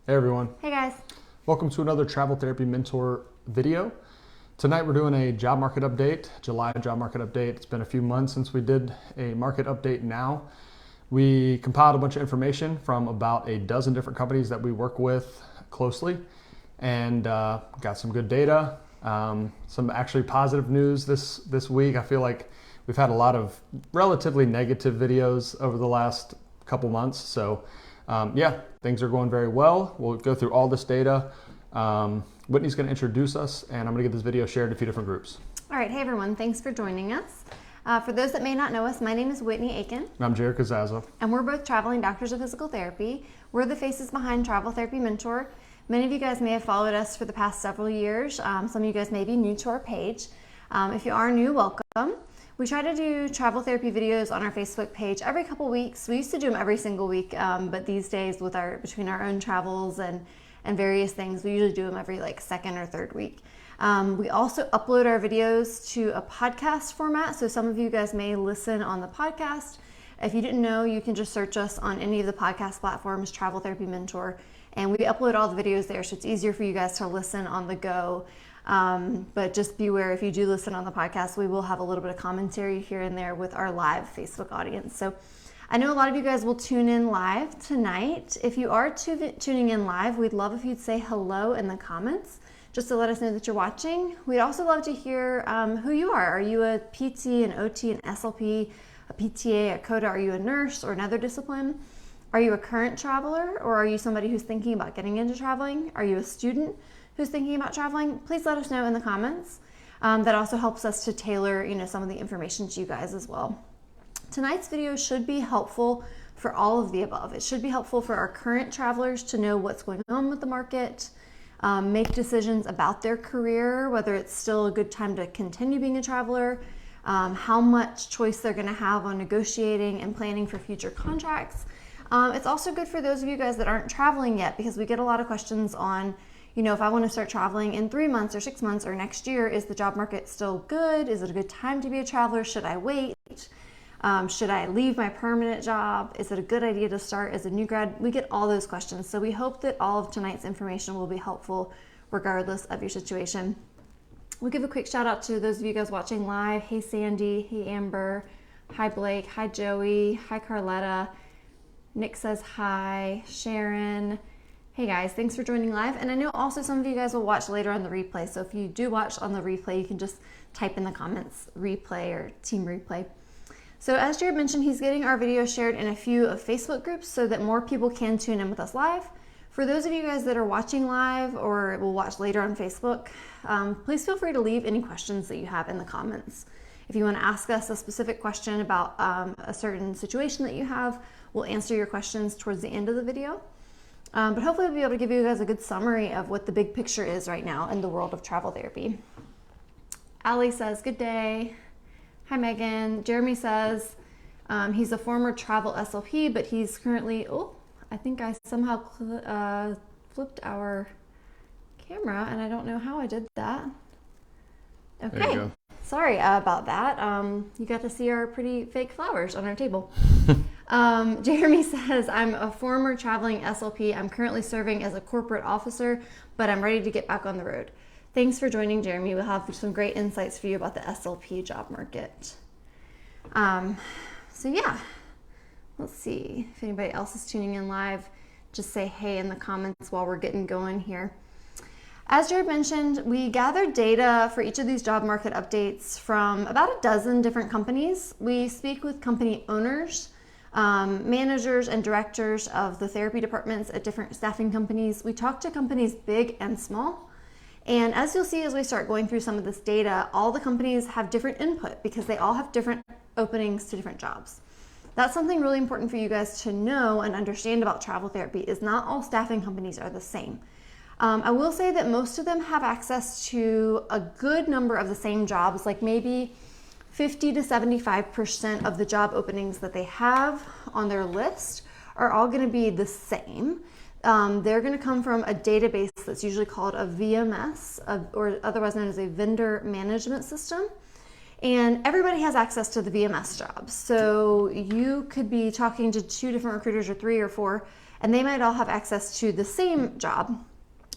Hey everyone. Hey guys. Welcome to another Travel Therapy Mentor video. Tonight we're doing a job market update, July job market update. It's been a few months since we did a market update now. We compiled a bunch of information from about a dozen different companies that we work with closely and got some good data. Some actually positive news this week. I feel like we've had a lot of relatively negative videos over the last couple months. So yeah, things are going very well. We'll go through all this data. Whitney's going to introduce us, and I'm going to get this video shared to a few different groups. All right, hey everyone, thanks for joining us. For those that may not know us, my name is Whitney Aiken. And I'm Jared Kazaza. And we're both traveling doctors of physical therapy. We're the faces behind Travel Therapy Mentor. Many of you guys may have followed us for the past several years. Some of you guys may be new to our page. If you are new, welcome. We try to do travel therapy videos on our Facebook page every couple weeks. We used to do them every single week, but these days between our own travels and various things, we usually do them every second or third week. We also upload our videos to a podcast format, so some of you guys may listen on the podcast. If you didn't know, you can just search us on any of the podcast platforms, Travel Therapy Mentor, and we upload all the videos there, so it's easier for you guys to listen on the go. But just beware, if you do listen on the podcast, we will have a little bit of commentary here and there with our live Facebook audience. So I know a lot of you guys will tune in live tonight. If you are tuning in live, we'd love if you'd say hello in the comments, just to let us know that you're watching. We'd also love to hear who you are. Are you a PT, an OT, an SLP, a PTA, a COTA? Are you a nurse or another discipline? Are you a current traveler, or are you somebody who's thinking about getting into traveling? Are you a student who's thinking about traveling? Please let us know in the comments. That also helps us to tailor, some of the information to you guys as well. Tonight's video should be helpful for all of the above. It should be helpful for our current travelers to know what's going on with the market, make decisions about their career, whether it's still a good time to continue being a traveler, how much choice they're going to have on negotiating and planning for future contracts. It's also good for those of you guys that aren't traveling yet, because we get a lot of questions on, if I want to start traveling in 3 months or 6 months or next year, is the job market still good? Is it a good time to be a traveler? Should I wait? Should I leave my permanent job? Is it a good idea to start as a new grad? We get all those questions. So we hope that all of tonight's information will be helpful regardless of your situation. We'll give a quick shout out to those of you guys watching live. Hey Sandy, hey Amber, hi Blake, hi Joey, hi Carletta. Nick says hi, Sharon. Hey guys, thanks for joining live. And I know also some of you guys will watch later on the replay. So if you do watch on the replay, you can just type in the comments replay or team replay. So as Jared mentioned, he's getting our video shared in a few of Facebook groups so that more people can tune in with us live. For those of you guys that are watching live or will watch later on Facebook, please feel free to leave any questions that you have in the comments. If you want to ask us a specific question about a certain situation that you have, we'll answer your questions towards the end of the video. But hopefully we'll be able to give you guys a good summary of what the big picture is right now in the world of travel therapy. Ali says, good day. Hi, Megan. Jeremy says he's a former travel SLP, but he's currently, I think I somehow flipped our camera, and I don't know how I did that. Okay. There you go. Sorry about that. You got to see our pretty fake flowers on our table. Jeremy says, I'm a former traveling SLP. I'm currently serving as a corporate officer, but I'm ready to get back on the road. Thanks for joining, Jeremy. We'll have some great insights for you about the SLP job market. So yeah, let's see if anybody else is tuning in live. Just say hey in the comments while we're getting going here. As Jared mentioned, we gathered data for each of these job market updates from about a dozen different companies. We speak with company owners, managers and directors of the therapy departments at different staffing companies. We talk to companies big and small. And as you'll see as we start going through some of this data, all the companies have different input because they all have different openings to different jobs. That's something really important for you guys to know and understand about travel therapy, is not all staffing companies are the same. I will say that most of them have access to a good number of the same jobs, like maybe 50 to 75% of the job openings that they have on their list are all going to be the same. They're going to come from a database that's usually called a VMS, or otherwise known as a vendor management system. And everybody has access to the VMS jobs. So you could be talking to 2 different recruiters or 3 or 4 and they might all have access to the same job.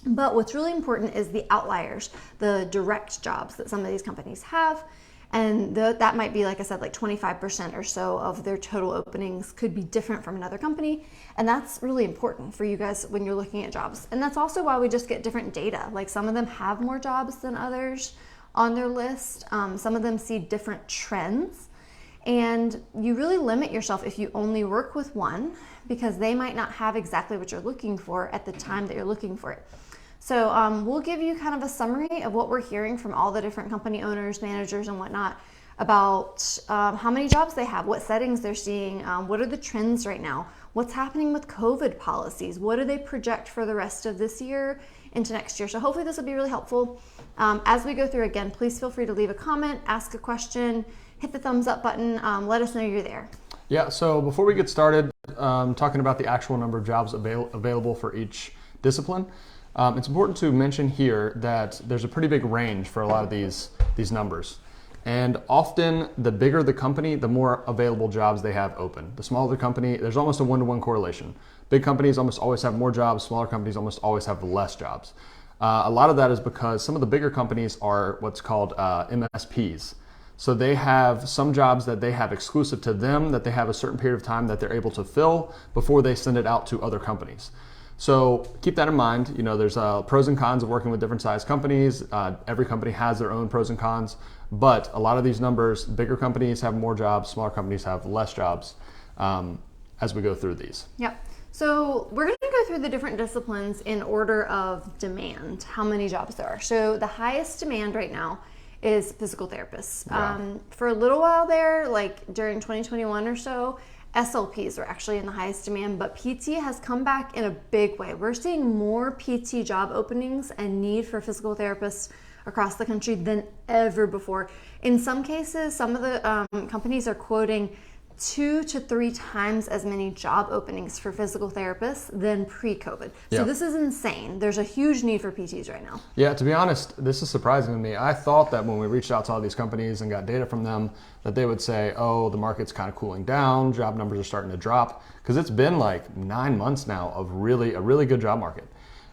But what's really important is the outliers, the direct jobs that some of these companies have. And that might be, like I said, like 25% or so of their total openings could be different from another company. And that's really important for you guys when you're looking at jobs. And that's also why we just get different data. Like some of them have more jobs than others on their list. Some of them see different trends. And you really limit yourself if you only work with one, because they might not have exactly what you're looking for at the time that you're looking for it. So we'll give you kind of a summary of what we're hearing from all the different company owners, managers, and whatnot about how many jobs they have, what settings they're seeing, what are the trends right now, what's happening with COVID policies, what do they project for the rest of this year into next year. So hopefully this will be really helpful. As we go through again, please feel free to leave a comment, ask a question, hit the thumbs up button, let us know you're there. Yeah, so before we get started talking about the actual number of jobs available for each discipline, it's important to mention here that there's a pretty big range for a lot of these numbers. And often the bigger the company, the more available jobs they have open. The smaller the company, there's almost a one-to-one correlation. Big companies almost always have more jobs, smaller companies almost always have less jobs. A lot of that is because some of the bigger companies are what's called MSPs. So they have some jobs that they have exclusive to them, that they have a certain period of time that they're able to fill before they send it out to other companies. So keep that in mind. You know, there's pros and cons of working with different size companies. Every company has their own pros and cons, but a lot of these numbers, bigger companies have more jobs, smaller companies have less jobs as we go through these. Yep. So we're going to go through the different disciplines in order of demand, how many jobs there are. So the highest demand right now is physical therapists. Yeah. For a little while there, like during 2021 or so, SLPs were actually in the highest demand, but PT has come back in a big way. We're seeing more PT job openings and need for physical therapists across the country than ever before. In some cases, some of the companies are quoting 2 to 3 times as many job openings for physical therapists than pre-COVID. So this is insane. There's a huge need for PTs right now. Yeah, to be honest, this is surprising to me. I thought that when we reached out to all these companies and got data from them, that they would say, oh, the market's kind of cooling down, job numbers are starting to drop, because it's been like 9 months now of a really good job market.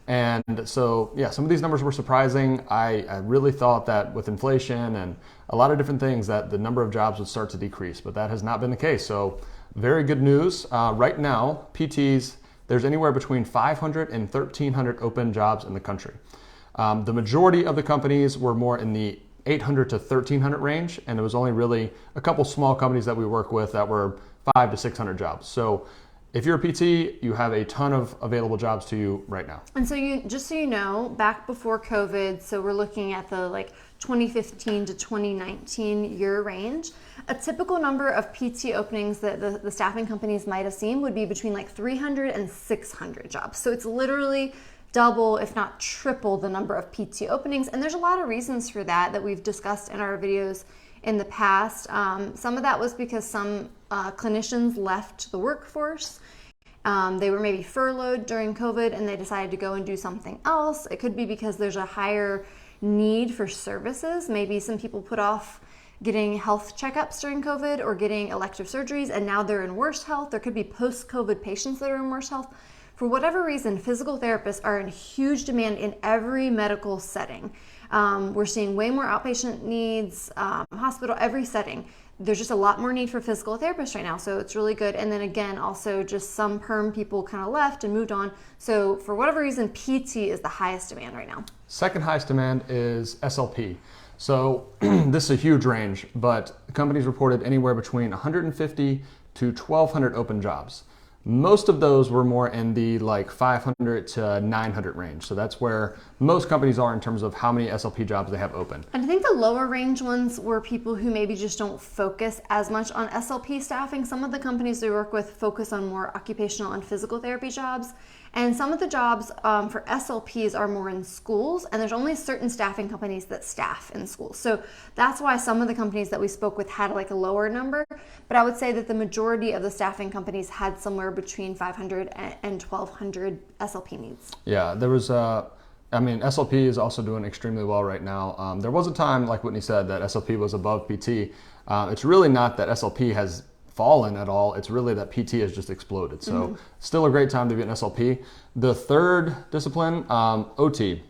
And so, yeah, some of these numbers were surprising. I really thought that with inflation and a lot of different things that the number of jobs would start to decrease, but that has not been the case. So very good news. Right now, PTs, there's anywhere between 500 and 1,300 open jobs in the country. The majority of the companies were more in the 800 to 1,300 range, and there was only really a couple small companies that we work with that were 500 to 600 jobs. So if you're a PT, you have a ton of available jobs to you right now. And so just so you know, back before COVID, so we're looking at the like 2015 to 2019 year range, a typical number of PT openings that the staffing companies might have seen would be between like 300 and 600 jobs. So it's literally double, if not triple, the number of PT openings. And there's a lot of reasons for that we've discussed in our videos in the past. Some of that was because some clinicians left the workforce. They were maybe furloughed during COVID and they decided to go and do something else. It could be because there's a higher need for services. Maybe some people put off getting health checkups during COVID or getting elective surgeries, and now they're in worse health. There could be post-COVID patients that are in worse health. For whatever reason, physical therapists are in huge demand in every medical setting. We're seeing way more outpatient needs, hospital, every setting. There's just a lot more need for physical therapists right now, so it's really good. And then again, also just some perm people kind of left and moved on. So for whatever reason, PT is the highest demand right now. Second highest demand is SLP. So this is a huge range, but companies reported anywhere between 150 to 1,200 open jobs. Most of those were more in the like 500 to 900 range. So that's where most companies are in terms of how many SLP jobs they have open. And I think the lower range ones were people who maybe just don't focus as much on SLP staffing. Some of the companies we work with focus on more occupational and physical therapy jobs. And some of the jobs for SLPs are more in schools, and there's only certain staffing companies that staff in schools. So that's why some of the companies that we spoke with had like a lower number. But I would say that the majority of the staffing companies had somewhere between 500 and 1,200 SLP needs. Yeah, there was SLP is also doing extremely well right now. There was a time, like Whitney said, that SLP was above PT. It's really not that SLP has fallen at all. It's really that PT has just exploded. So still a great time to be an SLP. The third discipline, OT.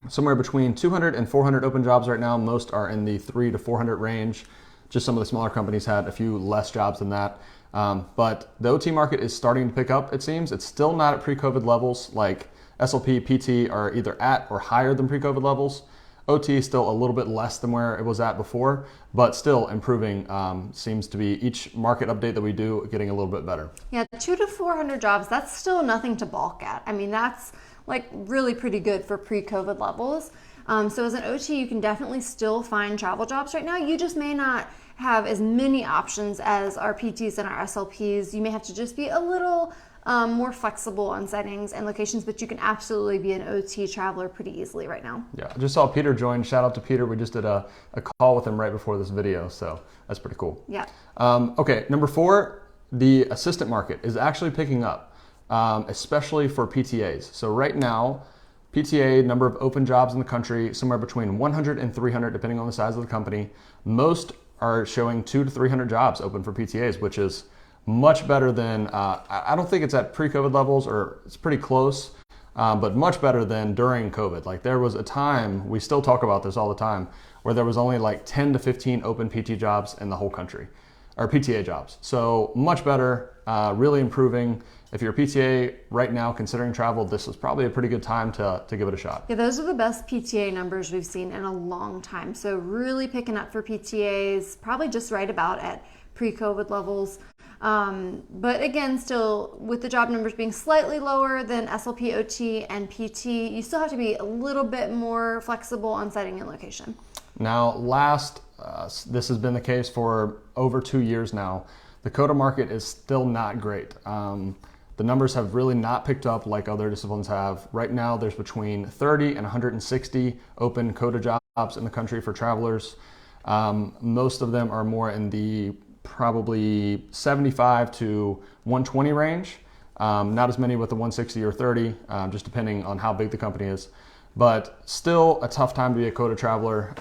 Somewhere between 200 and 400 open jobs right now. Most are in the 300 to 400 range. Just some of the smaller companies had a few less jobs than that. But the OT market is starting to pick up, it seems. It's still not at pre-COVID levels. Like SLP, PT are either at or higher than pre-COVID levels. OT is still a little bit less than where it was at before, but still improving. Seems to be each market update that we do getting a little bit better. Yeah, 200 to 400 jobs, that's still nothing to balk at. I mean, that's like really pretty good for pre-COVID levels. So as an OT, you can definitely still find travel jobs right now. You just may not have as many options as our PTs and our SLPs. You may have to just be a little more flexible on settings and locations, but you can absolutely be an OT traveler pretty easily right now. Yeah, I just saw Peter join. Shout out to Peter. We just did a call with him right before this video, so that's pretty cool. Yeah. Okay, number 4, the assistant market is actually picking up. Especially for PTAs. So right now, PTA, number of open jobs in the country, somewhere between 100 and 300, depending on the size of the company. Most are showing 200 to 300 jobs open for PTAs, which is much better than, I don't think it's at pre-COVID levels, or it's pretty close, but much better than during COVID. Like there was a time, we still talk about this all the time, where there was only like 10 to 15 open PT jobs in the whole country, or PTA jobs. So much better, really improving. If you're a PTA right now considering travel, this is probably a pretty good time to give it a shot. Yeah, those are the best PTA numbers we've seen in a long time. So really picking up for PTAs, probably just right about at pre-COVID levels. But again, still with the job numbers being slightly lower than SLP, OT, and PT, you still have to be a little bit more flexible on setting and location. Now, this has been the case for over 2 years now. The COTA market is still not great. The numbers have really not picked up like other disciplines have. Right now, there's between 30 and 160 open COTA jobs in the country for travelers. Most of them are more in the probably 75 to 120 range. Not as many with the 160 or 30, just depending on how big the company is. But still a tough time to be a COTA traveler.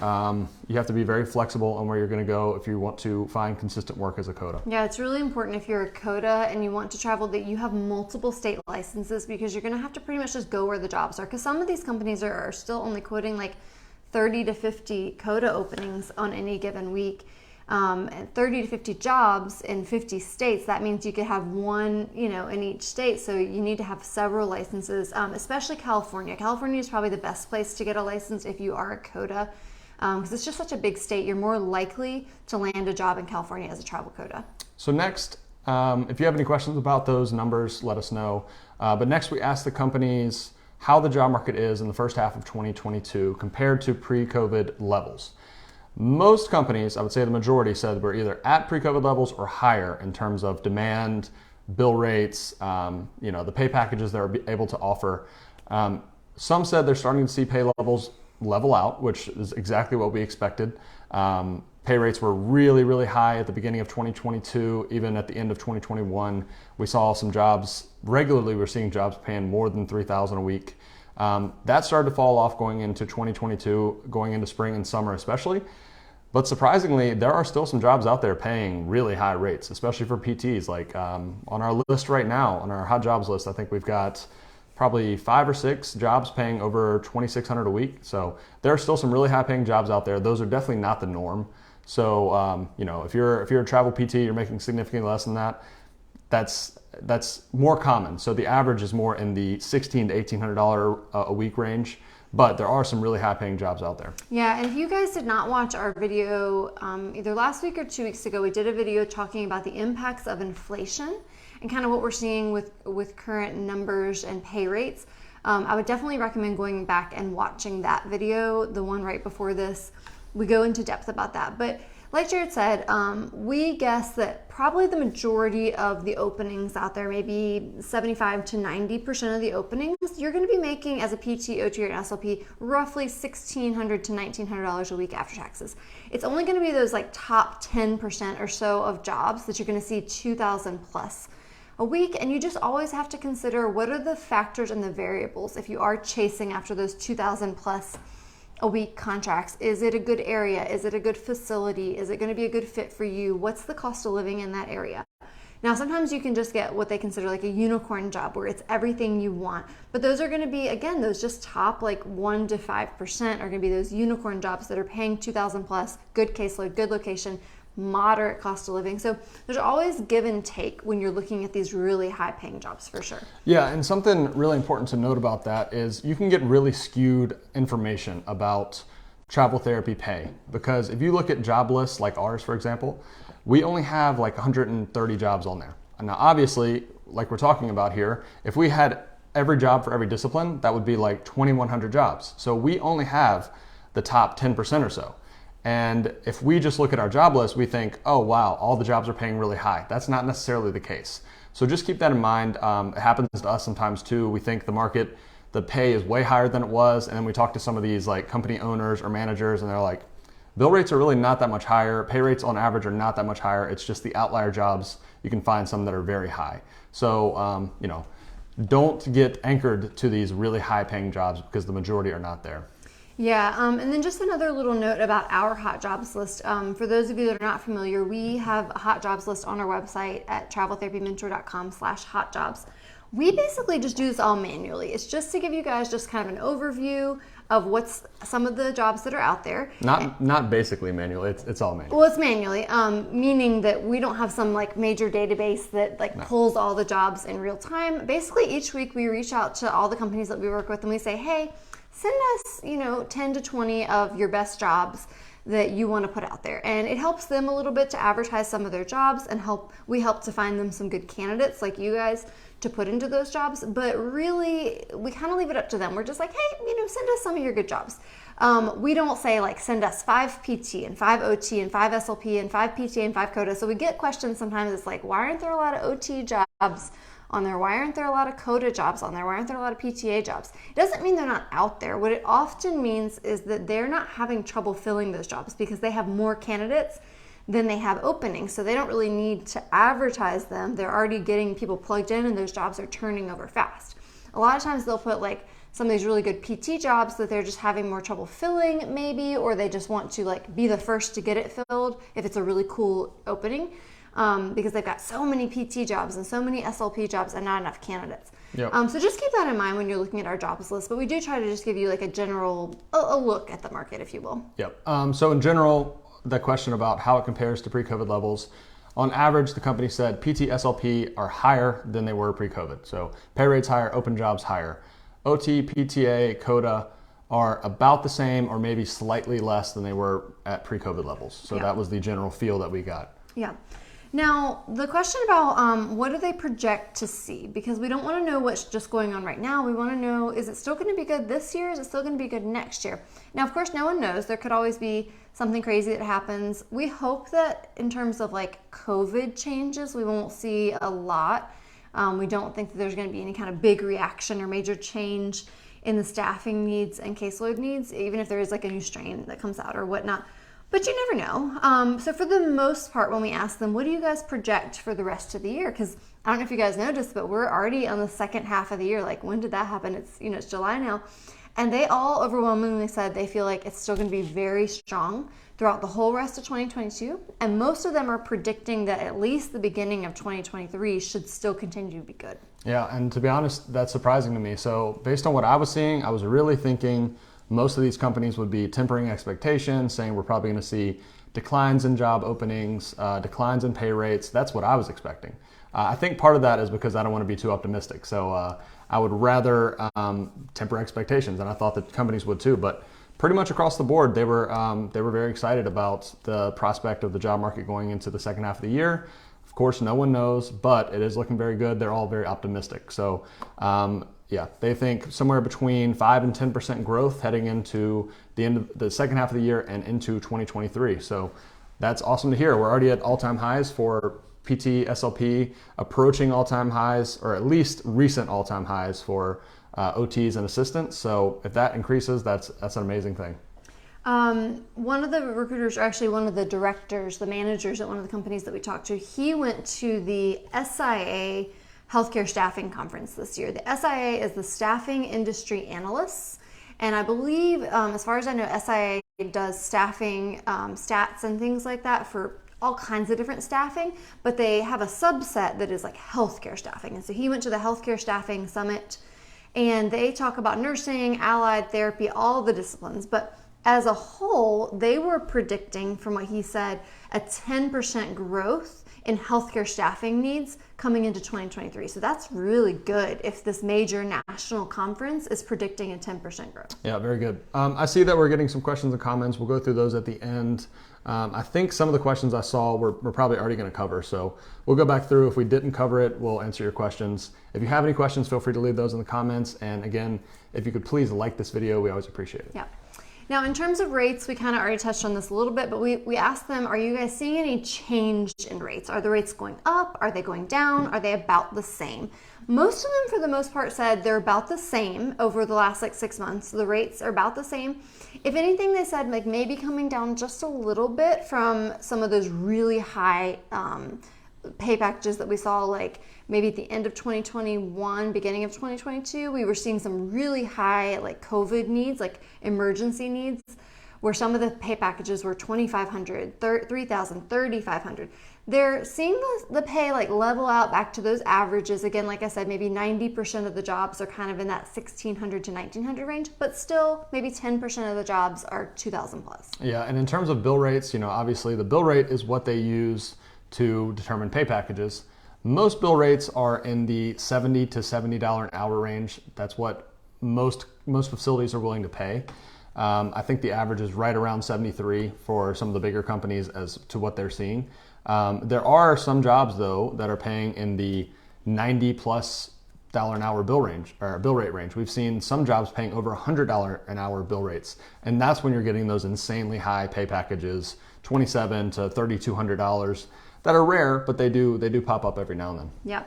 You have to be very flexible on where you're going to go if you want to find consistent work as a COTA. Yeah, it's really important if you're a COTA and you want to travel that you have multiple state licenses, because you're going to have to pretty much just go where the jobs are. Because some of these companies are still only quoting like 30 to 50 COTA openings on any given week. And 30 to 50 jobs in 50 states, that means you could have one, in each state. So you need to have several licenses, especially California. California is probably the best place to get a license if you are a COTA, because it's just such a big state. You're more likely to land a job in California as a travel COTA. So next, if you have any questions about those numbers, let us know. But next we asked the companies how the job market is in the first half of 2022 compared to pre-COVID levels. Most companies, I would say the majority, said we're either at pre-COVID levels or higher in terms of demand, bill rates, the pay packages they're able to offer. Some said they're starting to see pay levels level out, which is exactly what we expected. Pay rates were really, really high at the beginning of 2022. Even at the end of 2021, we saw some jobs, regularly we're seeing jobs paying more than $3,000 a week. That started to fall off going into 2022, going into spring and summer especially. But surprisingly, there are still some jobs out there paying really high rates, especially for PTs. Like on our list right now, on our hot jobs list, I think we've got probably 5 or 6 jobs paying over $2,600 a week. So there are still some really high paying jobs out there. Those are definitely not the norm. So if you're a travel PT, you're making significantly less than that. That's more common. So the average is more in the $1,600 to $1,800 a week range, but there are some really high paying jobs out there. Yeah, and if you guys did not watch our video either last week or 2 weeks ago, we did a video talking about the impacts of inflation and kind of what we're seeing with current numbers and pay rates. I would definitely recommend going back and watching that video, the one right before this. We go into depth about that. But like Jared said, we guess that probably the majority of the openings out there, maybe 75 to 90% of the openings, you're going to be making as a PT, OT, or an SLP roughly $1,600 to $1,900 a week after taxes. It's only going to be those like top 10% or so of jobs that you're going to see 2,000 plus a week, and you just always have to consider what are the factors and the variables if you are chasing after those 2,000 plus a week contracts? Is it a good area? Is it a good facility? Is it going to be a good fit for you? What's the cost of living in that area? Now, sometimes you can just get what they consider like a unicorn job where it's everything you want. But those are going to be, again, those just top like 1 to 5% are going to be those unicorn jobs that are paying $2,000 plus, good caseload, good location, moderate cost of living. So there's always give and take when you're looking at these really high paying jobs for sure. Yeah, and something really important to note about that is you can get really skewed information about travel therapy pay, because if you look at job lists like ours, for example, we only have like 130 jobs on there. And now obviously, like we're talking about here, if we had every job for every discipline, that would be like 2,100 jobs. So we only have the top 10% or so. And if we just look at our job list, we think, oh wow, all the jobs are paying really high. That's not necessarily the case. So just keep that in mind. It happens to us sometimes too. We think the pay is way higher than it was. And then we talk to some of these like company owners or managers and they're like, bill rates are really not that much higher. Pay rates on average are not that much higher. It's just the outlier jobs. You can find some that are very high. So, don't get anchored to these really high paying jobs because the majority are not there. Yeah, and then just another little note about our hot jobs list. For those of you that are not familiar, we have a hot jobs list on our website at traveltherapymentor.com/hotjobs. We basically just do this all manually. It's just to give you guys just kind of an overview of what's some of the jobs that are out there. Not basically manually, it's all manual. Well, it's manually, meaning that we don't have some like major database that pulls all the jobs in real time. Basically, each week we reach out to all the companies that we work with and we say, hey, send us, 10 to 20 of your best jobs that you want to put out there. And it helps them a little bit to advertise some of their jobs and we help to find them some good candidates like you guys to put into those jobs. But really, we kind of leave it up to them. We're just like, hey, send us some of your good jobs. We don't say like, send us 5 PT and 5 OT and 5 SLP and 5 PTA and 5 COTA. So we get questions sometimes. It's like, why aren't there a lot of OT jobs on there? Why aren't there a lot of COTA jobs on there? Why aren't there a lot of PTA jobs? It doesn't mean they're not out there. What it often means is that they're not having trouble filling those jobs because they have more candidates than they have openings. So they don't really need to advertise them. They're already getting people plugged in and those jobs are turning over fast. A lot of times they'll put like some of these really good PT jobs that they're just having more trouble filling maybe, or they just want to like be the first to get it filled if it's a really cool opening. Because they've got so many PT jobs and so many SLP jobs and not enough candidates. Yep. So just keep that in mind when you're looking at our jobs list, but we do try to just give you like a general a look at the market, if you will. Yep. So in general, the question about how it compares to pre-COVID levels, on average, the company said PT, SLP are higher than they were pre-COVID. So pay rates higher, open jobs higher. OT, PTA, COTA are about the same or maybe slightly less than they were at pre-COVID levels. So that was the general feel that we got. Yeah. Now, the question about what do they project to see? Because we don't want to know what's just going on right now. We want to know, is it still going to be good this year? Is it still going to be good next year? Now, of course, no one knows. There could always be something crazy that happens. We hope that in terms of like COVID changes, we won't see a lot. We don't think that there's going to be any kind of big reaction or major change in the staffing needs and caseload needs, even if there is like a new strain that comes out or whatnot. But you never know. So for the most part, when we ask them, what do you guys project for the rest of the year? Because I don't know if you guys noticed, but we're already on the second half of the year. Like, when did that happen? It's July now. And they all overwhelmingly said they feel like it's still going to be very strong throughout the whole rest of 2022. And most of them are predicting that at least the beginning of 2023 should still continue to be good. Yeah, and to be honest, that's surprising to me. So based on what I was seeing, I was really thinking most of these companies would be tempering expectations, saying we're probably going to see declines in job openings, declines in pay rates. That's what I was expecting. I think part of that is because I don't want to be too optimistic. So I would rather temper expectations, and I thought that companies would too. But pretty much across the board, they were very excited about the prospect of the job market going into the second half of the year. Of course, no one knows, but it is looking very good. They're all very optimistic. So yeah, they think somewhere between 5 and 10% growth heading into the end of the second half of the year and into 2023. So that's awesome to hear. We're already at all-time highs for PT, SLP, approaching all-time highs, or at least recent all-time highs for OTs and assistants. So if that increases, that's an amazing thing. One of the recruiters, or actually one of the directors, the managers at one of the companies that we talked to, he went to the SIA Healthcare Staffing Conference this year. The SIA is the Staffing Industry Analysts, And I believe, as far as I know, SIA does staffing stats and things like that for all kinds of different staffing, but they have a subset that is like healthcare staffing. And so he went to the healthcare staffing summit, and they talk about nursing, allied therapy, all the disciplines. But as a whole, they were predicting, from what he said, a 10% growth in healthcare staffing needs coming into 2023. So that's really good if this major national conference is predicting a 10% growth. Yeah, very good. I see that we're getting some questions and comments. We'll go through those at the end. I think some of the questions I saw we're probably already going to cover. So we'll go back through. If we didn't cover it, we'll answer your questions. If you have any questions, feel free to leave those in the comments. And again, if you could please like this video, we always appreciate it. Yeah. Now, in terms of rates, we kind of already touched on this a little bit, but we asked them, are you guys seeing any change in rates? Are the rates going up? Are they going down? Are they about the same? Most of them, for the most part, said they're about the same over the last 6 months. So the rates are about the same. If anything, they said like maybe coming down just a little bit from some of those really high pay packages that we saw, like maybe at the end of 2021, beginning of 2022, we were seeing some really high like COVID needs, like emergency needs, where some of the pay packages were $2,500, $3,000, $3,500. They're seeing the pay like level out back to those averages. Again, like I said, maybe 90% of the jobs are kind of in that $1,600 to $1,900 range, but still maybe 10% of the jobs are $2,000 plus. Yeah, and in terms of bill rates, obviously the bill rate is what they use to determine pay packages. Most bill rates are in the $70 to $70 an hour range. That's what most facilities are willing to pay. I think the average is right around 73 for some of the bigger companies as to what they're seeing. There are some jobs though that are paying in the $90+ an hour bill rate range. We've seen some jobs paying over $100 an hour bill rates, and that's when you're getting those insanely high pay packages, $2,700 to $3,200. That are rare, but they do pop up every now and then. Yeah.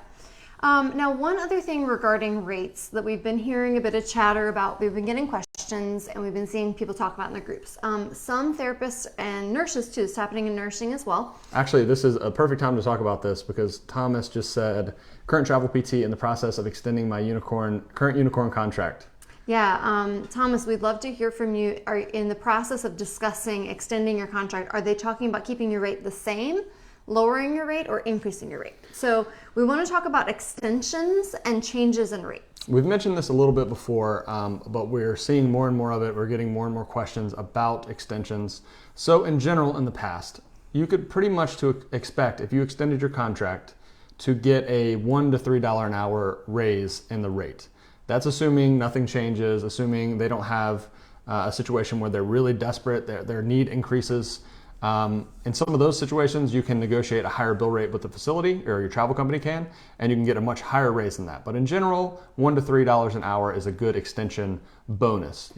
Now, one other thing regarding rates that we've been hearing a bit of chatter about, we've been getting questions and we've been seeing people talk about in their groups. Some therapists and nurses too, it's happening in nursing as well. Actually, this is a perfect time to talk about this because Thomas just said, current travel PT in the process of extending my current unicorn contract. Yeah, Thomas, we'd love to hear from you. Are in the process of discussing extending your contract? Are they talking about keeping your rate the same, lowering your rate, or increasing your rate? So we want to talk about extensions and changes in rate. We've mentioned this a little bit before, but we're seeing more and more of it. We're getting more and more questions about extensions. So in general, in the past, you could pretty much expect, if you extended your contract, to get a $1 to $3 an hour raise in the rate. That's assuming nothing changes, assuming they don't have a situation where they're really desperate, their need increases. In some of those situations, you can negotiate a higher bill rate with the facility, or your travel company can, and you can get a much higher raise than that. But in general, $1 to $3 an hour is a good extension bonus,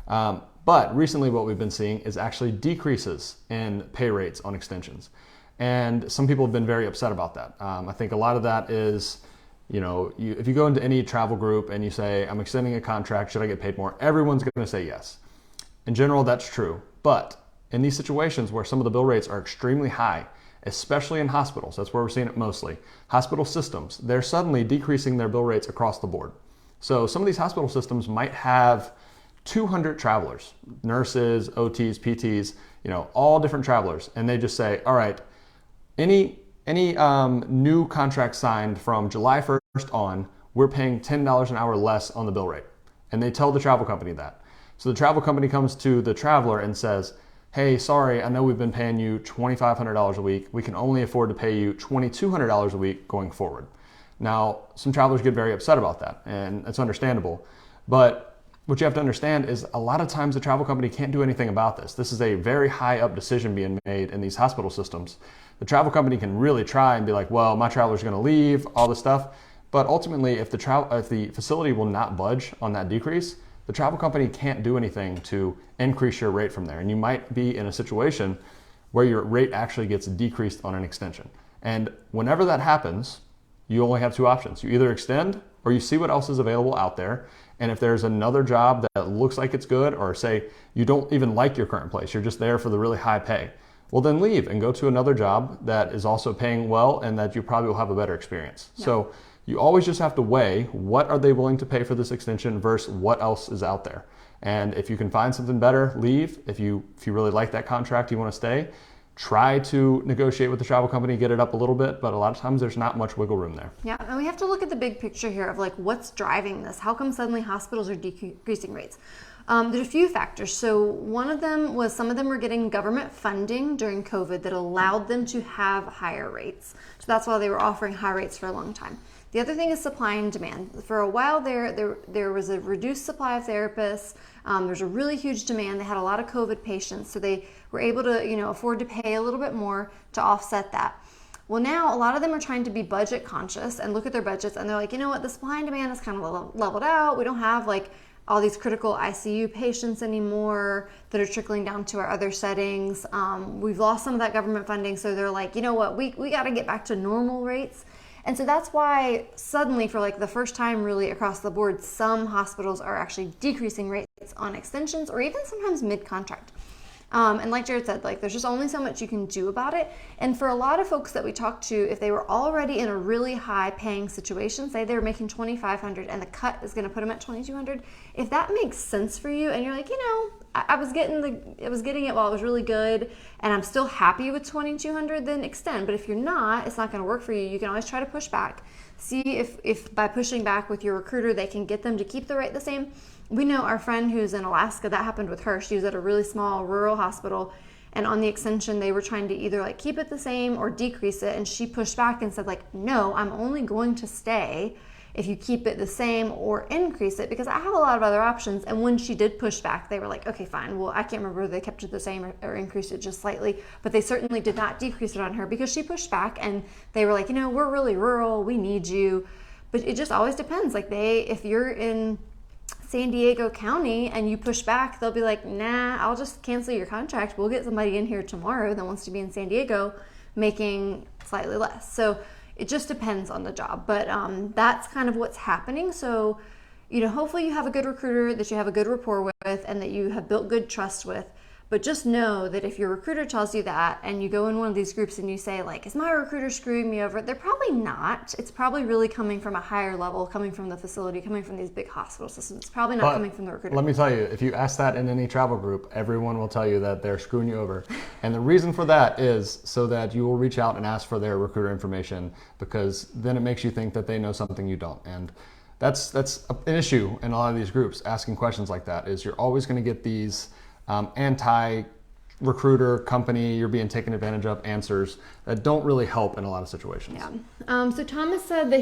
But recently what we've been seeing is actually decreases in pay rates on extensions. And some people have been very upset about that. I think a lot of that is, if you go into any travel group and you say, I'm extending a contract, should I get paid more? Everyone's going to say yes. In general, that's true. But in these situations where some of the bill rates are extremely high, especially in hospitals, that's where we're seeing it mostly, hospital systems, they're suddenly decreasing their bill rates across the board. So some of these hospital systems might have 200 travelers, nurses, OTs, PTs, all different travelers. And they just say, all right, any new contract signed from July 1st on, we're paying $10 an hour less on the bill rate. And they tell the travel company that. So the travel company comes to the traveler and says, hey, sorry, I know we've been paying you $2,500 a week. We can only afford to pay you $2,200 a week going forward. Now, some travelers get very upset about that, and it's understandable. But what you have to understand is a lot of times the travel company can't do anything about this. This is a very high up decision being made in these hospital systems. The travel company can really try and be like, well, my traveler's going to leave, all this stuff. But ultimately, if the facility will not budge on that decrease, the travel company can't do anything to increase your rate from there. And you might be in a situation where your rate actually gets decreased on an extension. And whenever that happens, you only have two options. You either extend or you see what else is available out there. And if there's another job that looks like it's good, or say you don't even like your current place, you're just there for the really high pay, well then leave and go to another job that is also paying well and that you probably will have a better experience. Yeah. So you always just have to weigh what are they willing to pay for this extension versus what else is out there. And if you can find something better, leave. If you really like that contract, you want to stay, try to negotiate with the travel company, get it up a little bit, but a lot of times there's not much wiggle room there. Yeah, and we have to look at the big picture here of like what's driving this. How come suddenly hospitals are decreasing rates? There's a few factors. So one of them was some of them were getting government funding during COVID that allowed them to have higher rates. So that's why they were offering high rates for a long time. The other thing is supply and demand. For a while there was a reduced supply of therapists. There's a really huge demand. They had a lot of COVID patients, so they were able to, afford to pay a little bit more to offset that. Well, now a lot of them are trying to be budget conscious and look at their budgets, and they're like, you know what, the supply and demand is kind of leveled out. We don't have like all these critical ICU patients anymore that are trickling down to our other settings. We've lost some of that government funding, so they're like, you know what, we got to get back to normal rates. And so that's why suddenly for like the first time really across the board, some hospitals are actually decreasing rates on extensions or even sometimes mid-contract. And like Jared said, like there's just only so much you can do about it. And for a lot of folks that we talked to, if they were already in a really high paying situation, say they were making $2,500 and the cut is going to put them at $2,200, if that makes sense for you and you're like, I was getting it while it was really good and I'm still happy with $2,200, then extend. But if you're not, it's not going to work for you. You can always try to push back. See if by pushing back with your recruiter, they can get them to keep the rate the same. We know our friend who's in Alaska, that happened with her. She was at a really small rural hospital, and on the extension, they were trying to either like keep it the same or decrease it. And she pushed back and said like, no, I'm only going to stay if you keep it the same or increase it, because I have a lot of other options. And when she did push back, they were like, okay, fine. Well, I can't remember whether they kept it the same or increased it just slightly, but they certainly did not decrease it on her because she pushed back and they were like, we're really rural, we need you. But it just always depends. Like if you're in San Diego County and you push back, they'll be like, nah, I'll just cancel your contract. We'll get somebody in here tomorrow that wants to be in San Diego making slightly less. So it just depends on the job, but that's kind of what's happening. So, hopefully you have a good recruiter that you have a good rapport with and that you have built good trust with. But just know that if your recruiter tells you that and you go in one of these groups and you say like, is my recruiter screwing me over? They're probably not. It's probably really coming from a higher level, coming from the facility, coming from these big hospital systems. It's probably not coming from the recruiter. Let me tell you, if you ask that in any travel group, everyone will tell you that they're screwing you over. And the reason for that is so that you will reach out and ask for their recruiter information, because then it makes you think that they know something you don't. And that's an issue in a lot of these groups. Asking questions like that is you're always going to get these anti-recruiter company, you're being taken advantage of answers that don't really help in a lot of situations. Yeah. So Thomas said that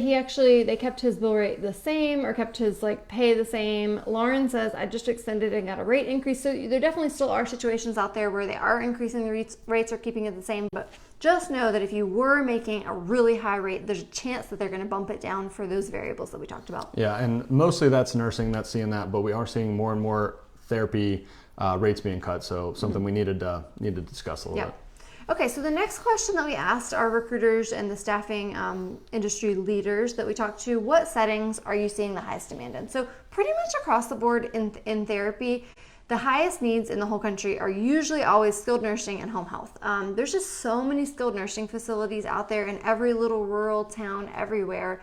they kept his bill rate the same or kept his pay the same. Lauren says, I just extended and got a rate increase. So there definitely still are situations out there where they are increasing the rates or keeping it the same. But just know that if you were making a really high rate, there's a chance that they're going to bump it down for those variables that we talked about. Yeah, and mostly that's nursing that's seeing that, but we are seeing more and more therapy rates being cut, so something we needed to discuss a little bit. Okay, so the next question that we asked our recruiters and the staffing industry leaders that we talked to, what settings are you seeing the highest demand in? So pretty much across the board in therapy, the highest needs in the whole country are usually always skilled nursing and home health. There's just so many skilled nursing facilities out there in every little rural town everywhere,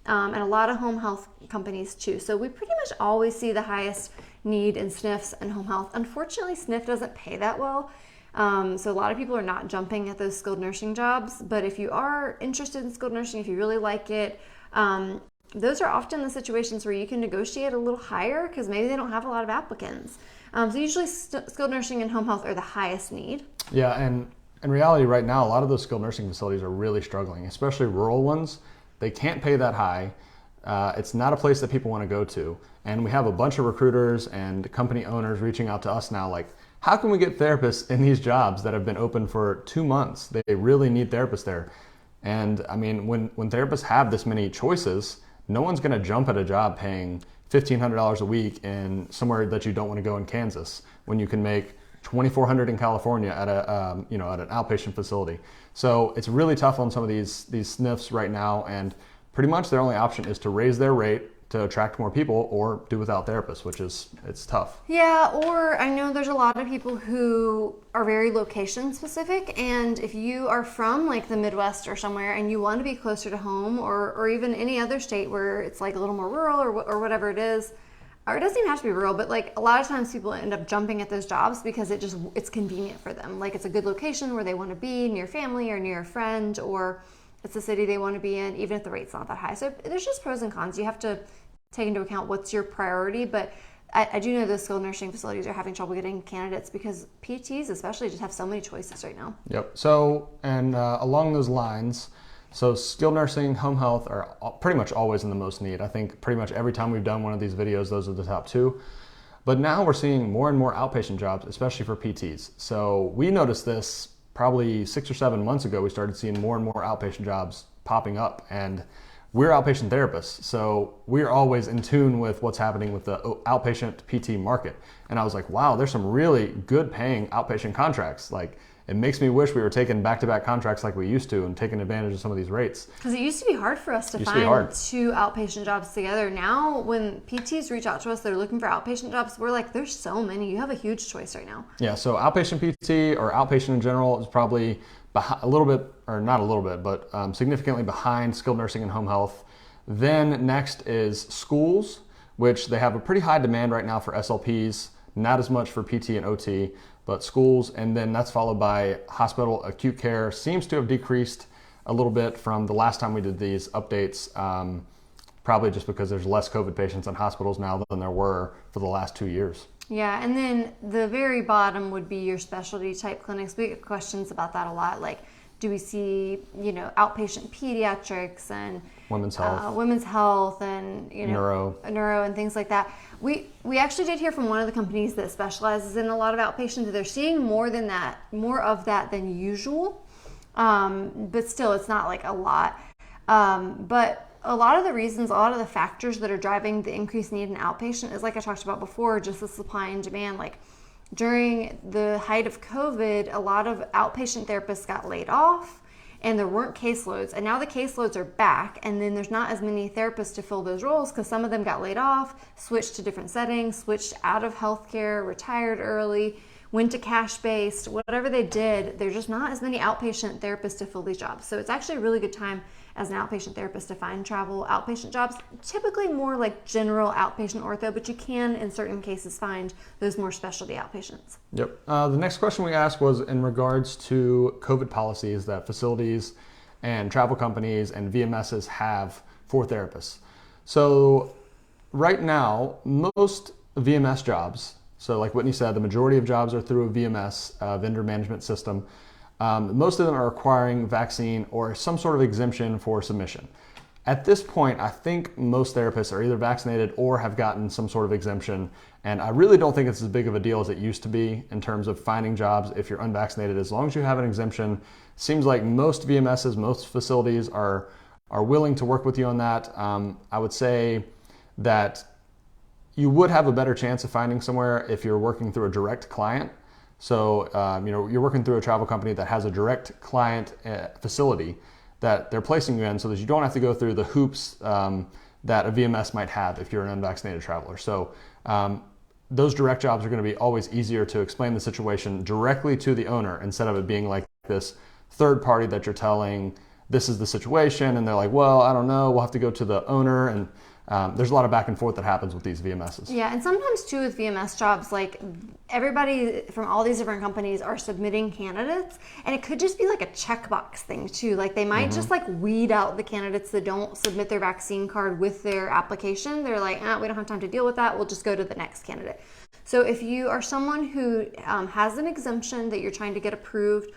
and a lot of home health companies too. So we pretty much always see the highest need in SNFs and home health. Unfortunately, SNF doesn't pay that well. So a lot of people are not jumping at those skilled nursing jobs. But if you are interested in skilled nursing, if you really like it, those are often the situations where you can negotiate a little higher because maybe they don't have a lot of applicants. So usually skilled nursing and home health are the highest need. Yeah, and in reality right now, a lot of those skilled nursing facilities are really struggling, especially rural ones. They can't pay that high. It's not a place that people want to go to. And we have a bunch of recruiters and company owners reaching out to us now like, how can we get therapists in these jobs that have been open for 2 months? They really need therapists there. And I mean, when therapists have this many choices, no one's going to jump at a job paying $1,500 a week in somewhere that you don't want to go in Kansas when you can make $2,400 in California at a at an outpatient facility. So it's really tough on some of these SNFs right now, and pretty much their only option is to raise their rate to attract more people or do without therapists, it's tough. Yeah, or I know there's a lot of people who are very location specific, and if you are from like the Midwest or somewhere and you want to be closer to home, or even any other state where it's like a little more rural or whatever it is, or it doesn't even have to be rural, but like a lot of times people end up jumping at those jobs because it's convenient for them. Like it's a good location where they want to be near family or near a friend, or it's a city they want to be in, even if the rate's not that high. So there's just pros and cons. You have to take into account what's your priority, but I do know the skilled nursing facilities are having trouble getting candidates because PTs especially just have so many choices right now. Yep. So, and along those lines, so skilled nursing, home health are pretty much always in the most need. I think pretty much every time we've done one of these videos, those are the top two. But now we're seeing more and more outpatient jobs, especially for PTs. So we noticed this probably 6 or 7 months ago. We started seeing more and more outpatient jobs popping up, and we're outpatient therapists, so we're always in tune with what's happening with the outpatient PT market. And I was like, wow, there's some really good paying outpatient contracts. Like, it makes me wish we were taking back-to-back contracts like we used to and taking advantage of some of these rates. Because it used to be hard for us to find two outpatient jobs together. Now, when PTs reach out to us, they're looking for outpatient jobs. We're like, there's so many. You have a huge choice right now. Yeah, so outpatient PT or outpatient in general is probably a little bit, or not a little bit, but significantly behind skilled nursing and home health. Then next is schools, which they have a pretty high demand right now for SLPs, not as much for PT and OT, but schools. And then that's followed by hospital. Acute care seems to have decreased a little bit from the last time we did these updates, probably just because there's less COVID patients in hospitals now than there were for the last 2 years. Yeah, and then the very bottom would be your specialty type clinics. We get questions about that a lot. Like, do we see, outpatient pediatrics and women's health and, neuro and things like that. We actually did hear from one of the companies that specializes in a lot of outpatient that they're seeing more of that than usual. But still, it's not like a lot. But a lot of the factors that are driving the increased need in outpatient is, like I talked about before, just the supply and demand. Like during the height of COVID, a lot of outpatient therapists got laid off and there weren't caseloads. And now the caseloads are back, and then there's not as many therapists to fill those roles because some of them got laid off, switched to different settings, switched out of healthcare, retired early, went to cash-based, whatever they did. There's just not as many outpatient therapists to fill these jobs. So it's actually a really good time as an outpatient therapist to find travel outpatient jobs, typically more like general outpatient ortho, but you can in certain cases find those more specialty outpatients. Yep. The next question we asked was in regards to COVID policies that facilities and travel companies and VMSs have for therapists. So right now, most VMS jobs, so like Whitney said, the majority of jobs are through a VMS, vendor management system. Most of them are requiring vaccine or some sort of exemption for submission. At this point, I think most therapists are either vaccinated or have gotten some sort of exemption. And I really don't think it's as big of a deal as it used to be in terms of finding jobs if you're unvaccinated. As long as you have an exemption, seems like most VMSs, most facilities are willing to work with you on that. I would say that you would have a better chance of finding somewhere if you're working through a direct client. So, you're working through a travel company that has a direct client facility that they're placing you in so that you don't have to go through the hoops that a VMS might have if you're an unvaccinated traveler. So those direct jobs are going to be always easier to explain the situation directly to the owner instead of it being like this third party that you're telling this is the situation and they're like, well, I don't know, we'll have to go to the owner. And there's a lot of back and forth that happens with these VMSs. Yeah, and sometimes too with VMS jobs, like everybody from all these different companies are submitting candidates, and it could just be like a checkbox thing too. Like they might just like weed out the candidates that don't submit their vaccine card with their application. They're like, we don't have time to deal with that. We'll just go to the next candidate. So if you are someone who has an exemption that you're trying to get approved,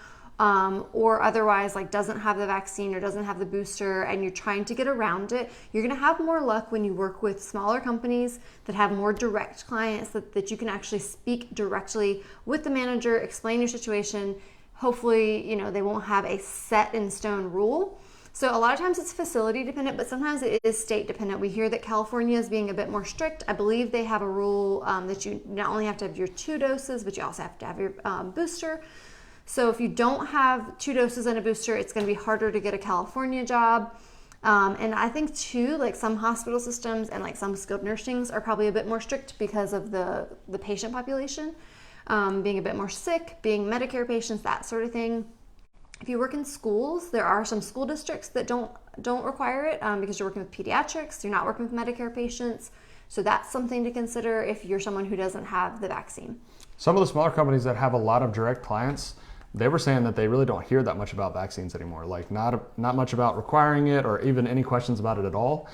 or otherwise like doesn't have the vaccine or doesn't have the booster and you're trying to get around it, you're going to have more luck when you work with smaller companies that have more direct clients that you can actually speak directly with the manager, explain your situation. Hopefully, they won't have a set in stone rule. So a lot of times it's facility dependent, but sometimes it is state dependent. We hear that California is being a bit more strict. I believe they have a rule that you not only have to have your 2 doses, but you also have to have your booster. So if you don't have 2 doses and a booster, it's going to be harder to get a California job. And I think too, like some hospital systems and like some skilled nursings are probably a bit more strict because of the patient population, being a bit more sick, being Medicare patients, that sort of thing. If you work in schools, there are some school districts that don't require it because you're working with pediatrics, you're not working with Medicare patients. So that's something to consider if you're someone who doesn't have the vaccine. Some of the smaller companies that have a lot of direct clients, they were saying that they really don't hear that much about vaccines anymore. Like not much about requiring it or even any questions about it at all.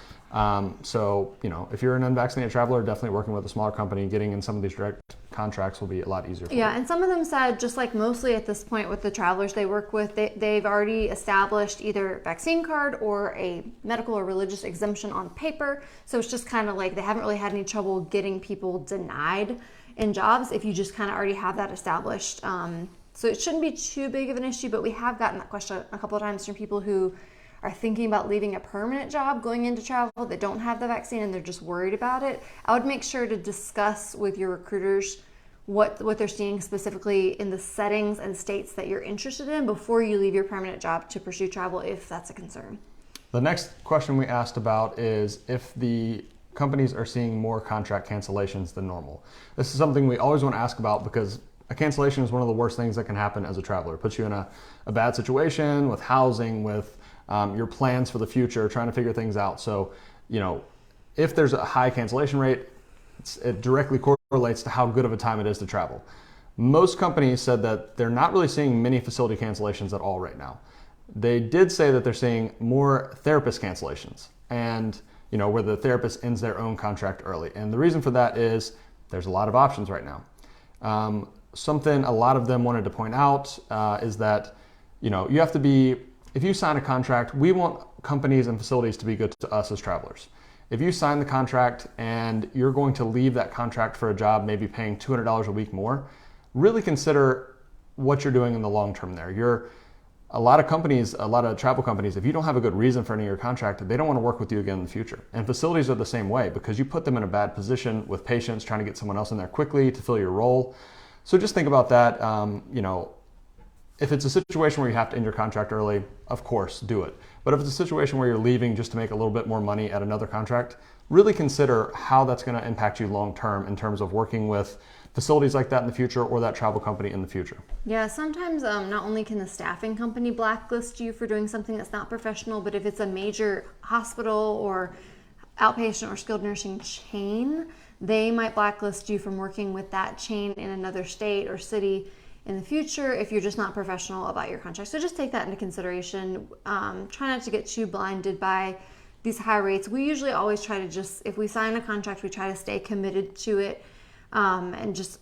So, if you're an unvaccinated traveler, definitely working with a smaller company, getting in some of these direct contracts will be a lot easier for you. And some of them said, just like mostly at this point with the travelers they work with, they've already established either a vaccine card or a medical or religious exemption on paper. So it's just kind of like they haven't really had any trouble getting people denied in jobs if you just kind of already have that established. So it shouldn't be too big of an issue, but we have gotten that question a couple of times from people who are thinking about leaving a permanent job, going into travel, that don't have the vaccine and they're just worried about it. I would make sure to discuss with your recruiters what they're seeing specifically in the settings and states that you're interested in before you leave your permanent job to pursue travel, if that's a concern. The next question we asked about is if the companies are seeing more contract cancellations than normal. This is something we always want to ask about because a cancellation is one of the worst things that can happen as a traveler. It puts you in a bad situation with housing, with your plans for the future, trying to figure things out. So, if there's a high cancellation rate, it directly correlates to how good of a time it is to travel. Most companies said that they're not really seeing many facility cancellations at all right now. They did say that they're seeing more therapist cancellations and, where the therapist ends their own contract early. And the reason for that is there's a lot of options right now. Something a lot of them wanted to point out is that, you have to be, if you sign a contract, we want companies and facilities to be good to us as travelers. If you sign the contract and you're going to leave that contract for a job, maybe paying $200 a week more, really consider what you're doing in the long term there. A lot of travel companies, if you don't have a good reason for ending your contract, they don't want to work with you again in the future. And facilities are the same way because you put them in a bad position with patients trying to get someone else in there quickly to fill your role. So just think about that. If it's a situation where you have to end your contract early, of course, do it. But if it's a situation where you're leaving just to make a little bit more money at another contract, really consider how that's going to impact you long term in terms of working with facilities like that in the future or that travel company in the future. Yeah, sometimes not only can the staffing company blacklist you for doing something that's not professional, but if it's a major hospital or outpatient or skilled nursing chain, they might blacklist you from working with that chain in another state or city in the future if you're just not professional about your contract. So just take that into consideration. Try not to get too blinded by these high rates. We usually always try to if we sign a contract, we try to stay committed to it and just,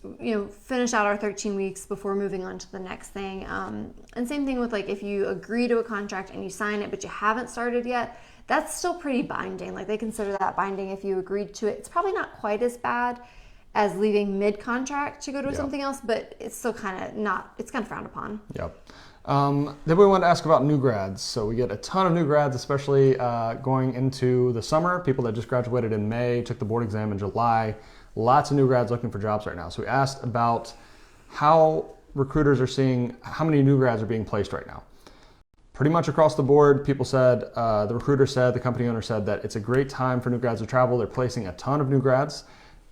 finish out our 13 weeks before moving on to the next thing. And same thing with like if you agree to a contract and you sign it, but you haven't started yet, that's still pretty binding. Like they consider that binding if you agreed to it. It's probably not quite as bad as leaving mid-contract to go to something else, but it's still kind of frowned upon. Yep. Then we want to ask about new grads. So we get a ton of new grads, especially going into the summer, people that just graduated in May, took the board exam in July. Lots of new grads looking for jobs right now. So we asked about how recruiters are seeing how many new grads are being placed right now. Pretty much across the board, people said, the recruiter said, the company owner said that it's a great time for new grads to travel. They're placing a ton of new grads.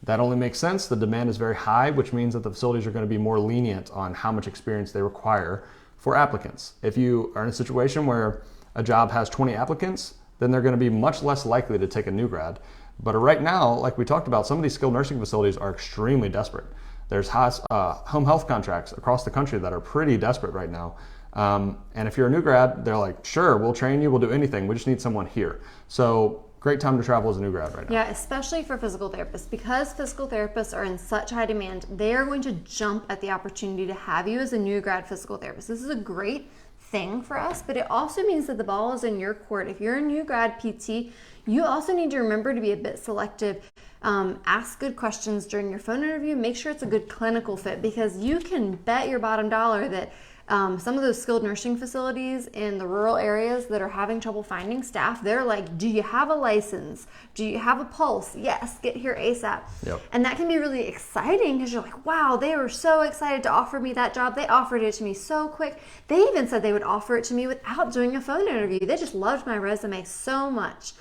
That only makes sense. The demand is very high, which means that the facilities are going to be more lenient on how much experience they require for applicants. If you are in a situation where a job has 20 applicants, then they're going to be much less likely to take a new grad. But right now, like we talked about, some of these skilled nursing facilities are extremely desperate. There's home health contracts across the country that are pretty desperate right now. And if you're a new grad, they're like, sure, we'll train you, we'll do anything. We just need someone here. So great time to travel as a new grad right now. Yeah, especially for physical therapists. Because physical therapists are in such high demand, they are going to jump at the opportunity to have you as a new grad physical therapist. This is a great thing for us, but it also means that the ball is in your court. If you're a new grad PT, you also need to remember to be a bit selective. Ask good questions during your phone interview. Make sure it's a good clinical fit, because you can bet your bottom dollar that Some of those skilled nursing facilities in the rural areas that are having trouble finding staff, they're like, do you have a license? Do you have a pulse? Yes, get here ASAP. Yep. And that can be really exciting because you're like, wow, they were so excited to offer me that job. They offered it to me so quick. They even said they would offer it to me without doing a phone interview. They just loved my resume so much.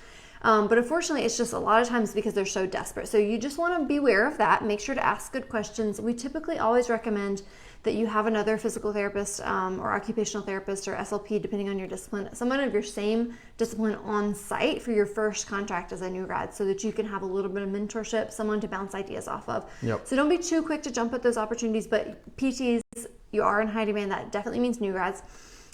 But unfortunately, it's just a lot of times because they're so desperate. So you just want to be aware of that. Make sure to ask good questions. We typically always recommend that you have another physical therapist or occupational therapist or SLP, depending on your discipline, someone of your same discipline on site for your first contract as a new grad so that you can have a little bit of mentorship, someone to bounce ideas off of. Yep. So don't be too quick to jump at those opportunities, but PTs, you are in high demand. That definitely means new grads.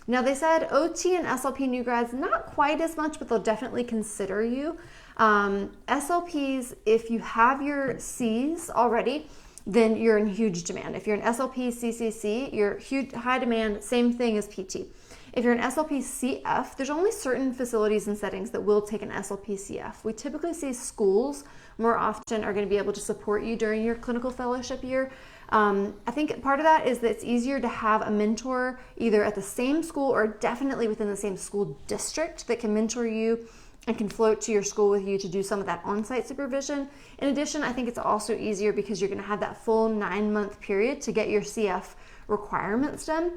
Now they said OT and SLP new grads, not quite as much, but they'll definitely consider you. SLPs, if you have your Cs already, then you're in huge demand. If you're an SLP CCC, you're huge, high demand, same thing as PT. If you're an SLP CF, there's only certain facilities and settings that will take an SLP CF. We typically see schools more often are going to be able to support you during your clinical fellowship year. I think part of that is that it's easier to have a mentor either at the same school or definitely within the same school district that can mentor you and can float to your school with you to do some of that on-site supervision. In addition, I think it's also easier because you're going to have that full 9-month period to get your CF requirements done.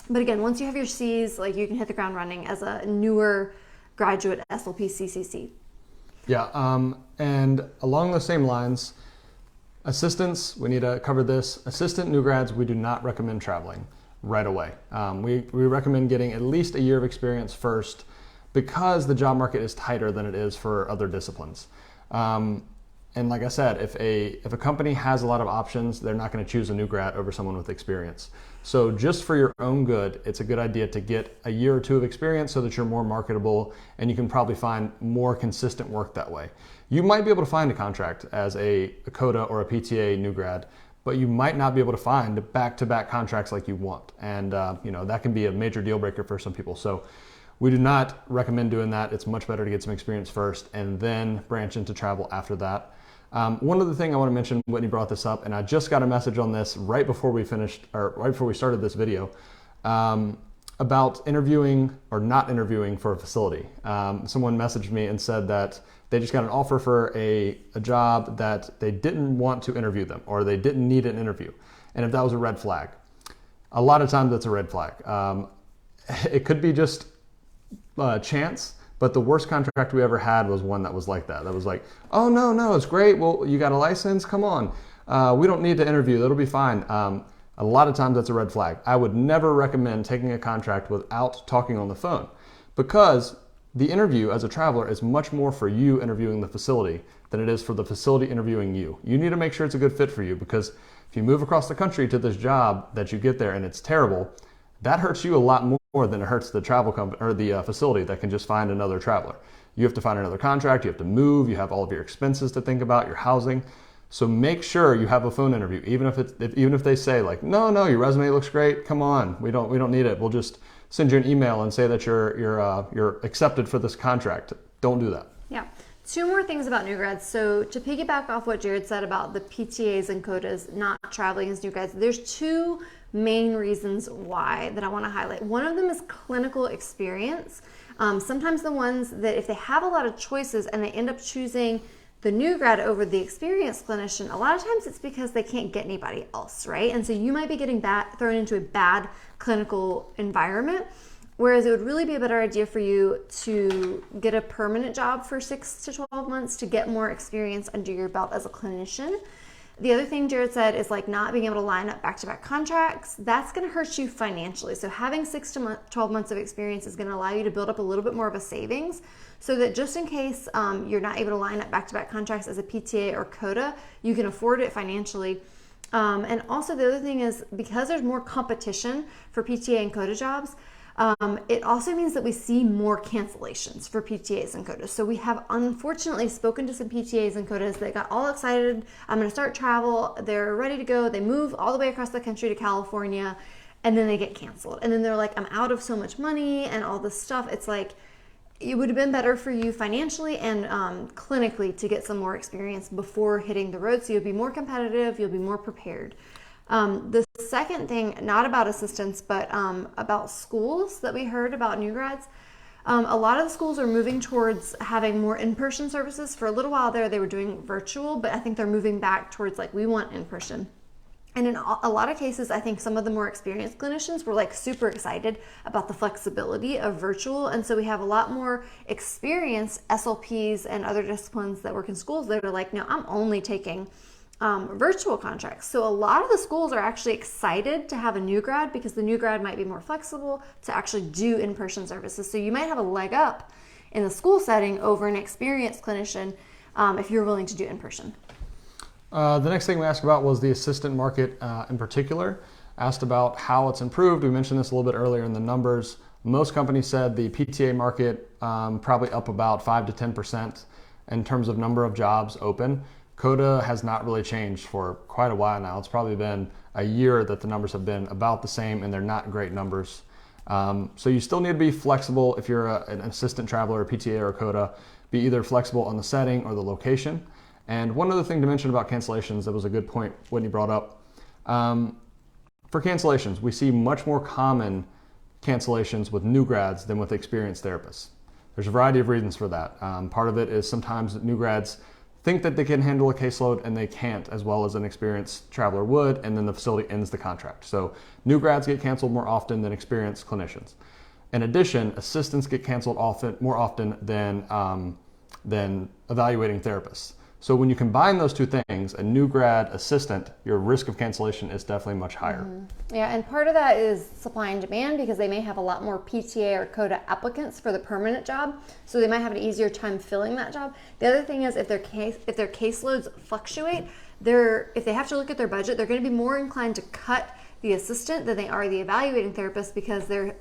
But again, once you have your Cs, like you can hit the ground running as a newer graduate SLP CCC. Yeah, and along those same lines, assistants, we need to cover this. Assistant new grads, we do not recommend traveling right away. We recommend getting at least a year of experience first because the job market is tighter than it is for other disciplines. And like I said, if a company has a lot of options, they're not going to choose a new grad over someone with experience. So just for your own good, it's a good idea to get a year or two of experience so that you're more marketable and you can probably find more consistent work that way. You might be able to find a contract as a COTA or a PTA new grad, but you might not be able to find back-to-back contracts like you want. And that can be a major deal breaker for some people. So we do not recommend doing that. It's much better to get some experience first and then branch into travel after that. One other thing I want to mention, Whitney brought this up, and I just got a message on this right before we started this video, about interviewing or not interviewing for a facility. Someone messaged me and said that they just got an offer for a job that they didn't want to interview them, or they didn't need an interview. And if that was a red flag, a lot of times that's a red flag. It could be just chance. But the worst contract we ever had was one that was like that. That was like, oh, no, it's great. Well, you got a license? Come on. We don't need to interview. That'll be fine. A lot of times that's a red flag. I would never recommend taking a contract without talking on the phone because the interview as a traveler is much more for you interviewing the facility than it is for the facility interviewing you. You need to make sure it's a good fit for you because if you move across the country to this job that you get there and it's terrible, that hurts you a lot more than it hurts the travel company or the facility that can just find another traveler. You have to find another contract, you have to move, you have all of your expenses to think about, your housing. So make sure you have a phone interview, even if they say like, no, your resume looks great, come on, we don't need it. We'll just send you an email and say that you're accepted for this contract. Don't do that. Yeah. 2 more things about new grads. So to piggyback off what Jared said about the PTAs and COTAs not traveling as new grads, there's 2 main reasons why that I want to highlight. One of them is clinical experience. Sometimes the ones that if they have a lot of choices and they end up choosing the new grad over the experienced clinician, a lot of times it's because they can't get anybody else, right? And so you might be getting thrown into a bad clinical environment, whereas it would really be a better idea for you to get a permanent job for 6 to 12 months to get more experience under your belt as a clinician. The other thing Jared said is like not being able to line up back-to-back contracts. That's going to hurt you financially. So having 6 to 12 months of experience is going to allow you to build up a little bit more of a savings so that just in case you're not able to line up back-to-back contracts as a PTA or COTA, you can afford it financially. And also the other thing is because there's more competition for PTA and COTA jobs, it also means that we see more cancellations for PTAs and COTAs. So we have unfortunately spoken to some PTAs and COTAs that got all excited. I'm going to start travel. They're ready to go. They move all the way across the country to California and then they get canceled. And then they're like, I'm out of so much money and all this stuff. It's like, it would have been better for you financially and clinically to get some more experience before hitting the road. So you'll be more competitive. You'll be more prepared. The second thing, not about assistants, but about schools that we heard about new grads. A lot of the schools are moving towards having more in-person services. For a little while there, they were doing virtual, but I think they're moving back towards like, we want in-person. And in a lot of cases, I think some of the more experienced clinicians were like super excited about the flexibility of virtual. And so we have a lot more experienced SLPs and other disciplines that work in schools that are like, no, I'm only taking virtual contracts. So a lot of the schools are actually excited to have a new grad because the new grad might be more flexible to actually do in-person services. So you might have a leg up in the school setting over an experienced clinician if you're willing to do in-person. The next thing we asked about was the assistant market in particular. Asked about how it's improved. We mentioned this a little bit earlier in the numbers. Most companies said the PTA market probably up about 5 to 10% in terms of number of jobs open. COTA has not really changed for quite a while now. It's probably been a year that the numbers have been about the same, and they're not great numbers. So you still need to be flexible if you're an assistant traveler, a PTA or a COTA. Be either flexible on the setting or the location. And one other thing to mention about cancellations, that was a good point Whitney brought up. For cancellations, we see much more common cancellations with new grads than with experienced therapists. There's a variety of reasons for that. Part of it is sometimes new grads think that they can handle a caseload and they can't as well as an experienced traveler would, and then the facility ends the contract. So new grads get canceled more often than experienced clinicians. In addition, assistants get canceled more often than evaluating therapists. So when you combine those two things, a new grad assistant, your risk of cancellation is definitely much higher. Mm-hmm. Yeah, and part of that is supply and demand because they may have a lot more PTA or COTA applicants for the permanent job, so they might have an easier time filling that job. The other thing is if their caseloads fluctuate, if they have to look at their budget, they're going to be more inclined to cut the assistant than they are the evaluating therapist because their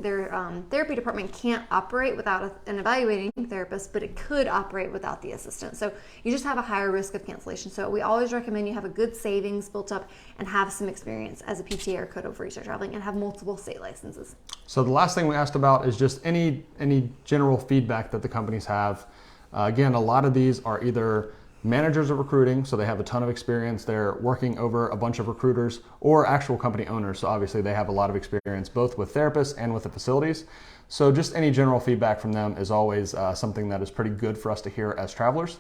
therapy department can't operate without an evaluating therapist, but it could operate without the assistant. So you just have a higher risk of cancellation. So we always recommend you have a good savings built up and have some experience as a PTA or COTA for research traveling and have multiple state licenses. So the last thing we asked about is just any general feedback that the companies have. Again, a lot of these are either managers of recruiting, so they have a ton of experience. They're working over a bunch of recruiters, or actual company owners. So obviously they have a lot of experience both with therapists and with the facilities. So just any general feedback from them is always something that is pretty good for us to hear as travelers.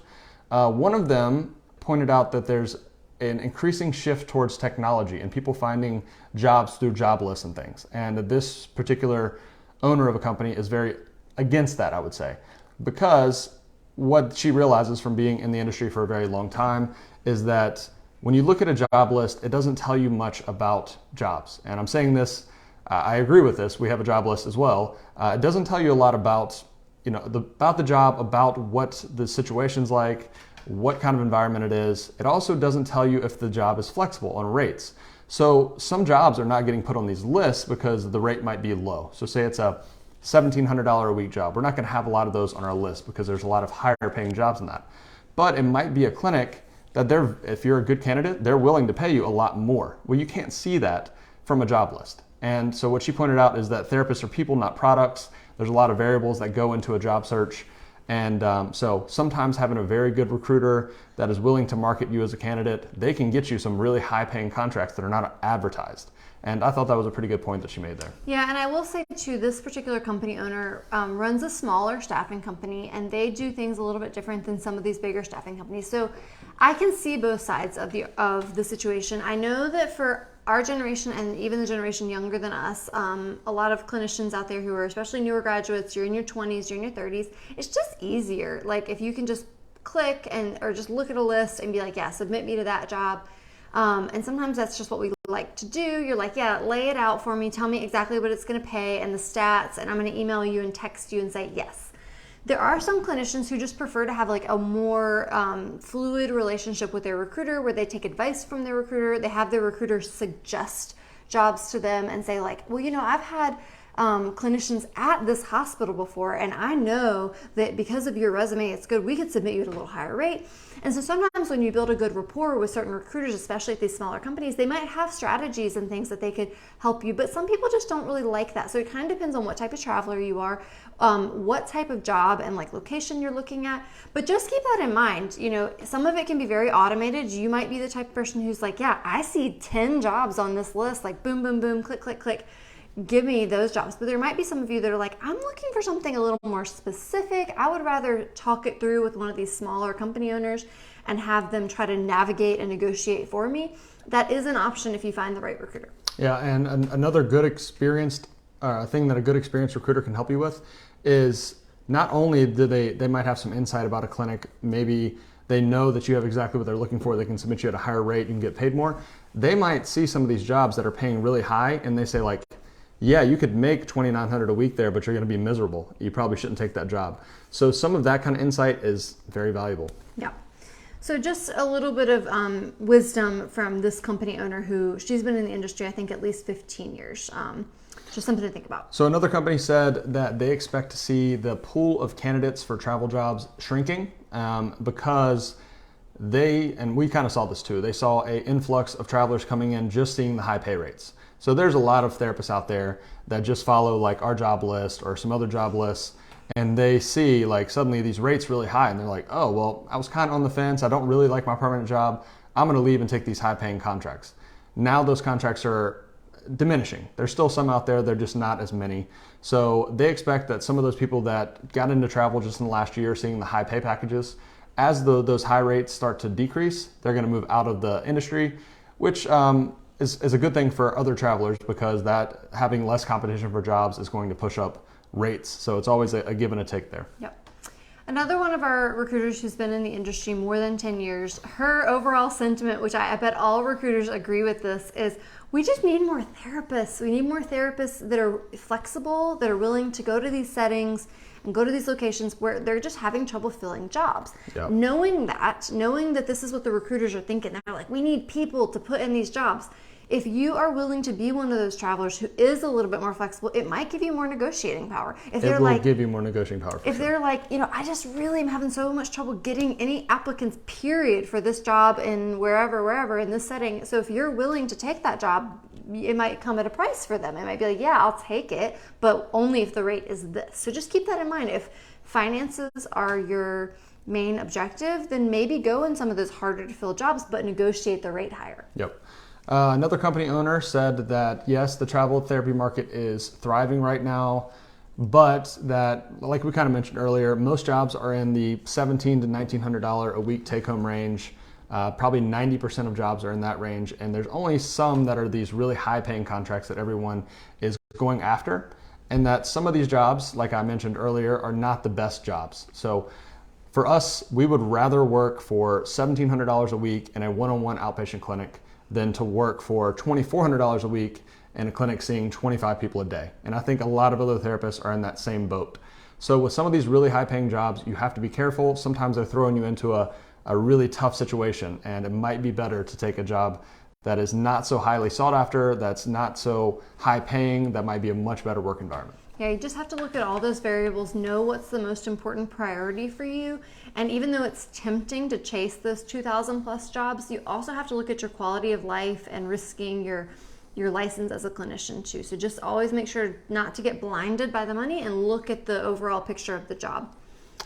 One of them pointed out that there's an increasing shift towards technology and people finding jobs through job lists and things. And this particular owner of a company is very against that, I would say, because what she realizes from being in the industry for a very long time is that when you look at a job list, it doesn't tell you much about jobs. And I'm saying this, I agree with this. We have a job list as well. It doesn't tell you a lot about, about the job, about what the situation's like, what kind of environment it is. It also doesn't tell you if the job is flexible on rates. So some jobs are not getting put on these lists because the rate might be low. So say it's a $1,700 a week job. We're not going to have a lot of those on our list because there's a lot of higher paying jobs than that. But it might be a clinic that if you're a good candidate, they're willing to pay you a lot more. Well, you can't see that from a job list. And so what she pointed out is that therapists are people, not products. There's a lot of variables that go into a job search. And so sometimes having a very good recruiter that is willing to market you as a candidate, they can get you some really high paying contracts that are not advertised. And I thought that was a pretty good point that she made there. Yeah, and I will say too, this particular company owner runs a smaller staffing company, and they do things a little bit different than some of these bigger staffing companies. So I can see both sides of the situation. I know that for our generation and even the generation younger than us, a lot of clinicians out there who are especially newer graduates, you're in your 20s, you're in your 30s, it's just easier. Like if you can just click or just look at a list and be like, yeah, submit me to that job. And sometimes that's just what we like to do. You're like, yeah, lay it out for me. Tell me exactly what it's going to pay and the stats, and I'm going to email you and text you and say yes. There are some clinicians who just prefer to have like a more fluid relationship with their recruiter where they take advice from their recruiter. They have their recruiter suggest jobs to them and say like, well, I've had clinicians at this hospital before, and I know that because of your resume, it's good. We could submit you at a little higher rate. And so sometimes when you build a good rapport with certain recruiters, especially at these smaller companies, they might have strategies and things that they could help you. But some people just don't really like that. So it kind of depends on what type of traveler you are, what type of job and like location you're looking at. But just keep that in mind. You know, some of it can be very automated. You might be the type of person who's like, yeah, I see 10 jobs on this list, like boom, boom, boom, click, click, click. Give me those jobs. But there might be some of you that are like, I'm looking for something a little more specific. I would rather talk it through with one of these smaller company owners and have them try to navigate and negotiate for me. That is an option if you find the right recruiter. Yeah, and another good experienced thing that a good experienced recruiter can help you with is not only do they might have some insight about a clinic, maybe they know that you have exactly what they're looking for, they can submit you at a higher rate, you can get paid more. They might see some of these jobs that are paying really high and they say like, yeah, you could make $2,900 a week there, but you're going to be miserable. You probably shouldn't take that job. So some of that kind of insight is very valuable. Yeah. So just a little bit of wisdom from this company owner who she's been in the industry, I think at least 15 years. Just something to think about. So another company said that they expect to see the pool of candidates for travel jobs shrinking because and we kind of saw this too, they saw an influx of travelers coming in just seeing the high pay rates. So there's a lot of therapists out there that just follow like our job list or some other job lists, and they see like suddenly these rates really high and they're like, oh, well, I was kind of on the fence. I don't really like my permanent job. I'm going to leave and take these high paying contracts. Now those contracts are diminishing. There's still some out there. They're just not as many. So they expect that some of those people that got into travel just in the last year, seeing the high pay packages, as those high rates start to decrease, they're going to move out of the industry, which is a good thing for other travelers because that having less competition for jobs is going to push up rates. So it's always a give and a take there. Yep. Another one of our recruiters who's been in the industry more than 10 years, her overall sentiment, which I bet all recruiters agree with this, is we just need more therapists. We need more therapists that are flexible, that are willing to go to these settings and go to these locations where they're just having trouble filling jobs. Yep. Knowing that this is what the recruiters are thinking, they're like, we need people to put in these jobs. If you are willing to be one of those travelers who is a little bit more flexible, it might give you more negotiating power. It will give you more negotiating power. If they're like, I just really am having so much trouble getting any applicants, period, for this job in wherever in this setting. So if you're willing to take that job, it might come at a price for them. It might be like, yeah, I'll take it, but only if the rate is this. So just keep that in mind. If finances are your main objective, then maybe go in some of those harder to fill jobs, but negotiate the rate higher. Yep. Another company owner said that, yes, the travel therapy market is thriving right now, but that, like we kind of mentioned earlier, most jobs are in the $1,700 to $1,900 a week take-home range. Probably 90% of jobs are in that range, and there's only some that are these really high-paying contracts that everyone is going after, and that some of these jobs, like I mentioned earlier, are not the best jobs. So for us, we would rather work for $1,700 a week in a one-on-one outpatient clinic than to work for $2,400 a week in a clinic seeing 25 people a day. And I think a lot of other therapists are in that same boat. So with some of these really high paying jobs, you have to be careful. Sometimes they're throwing you into a really tough situation, and it might be better to take a job that is not so highly sought after, that's not so high paying, that might be a much better work environment. Yeah, you just have to look at all those variables, know what's the most important priority for you. And even though it's tempting to chase those 2,000 plus jobs, you also have to look at your quality of life and risking your license as a clinician too. So just always make sure not to get blinded by the money and look at the overall picture of the job.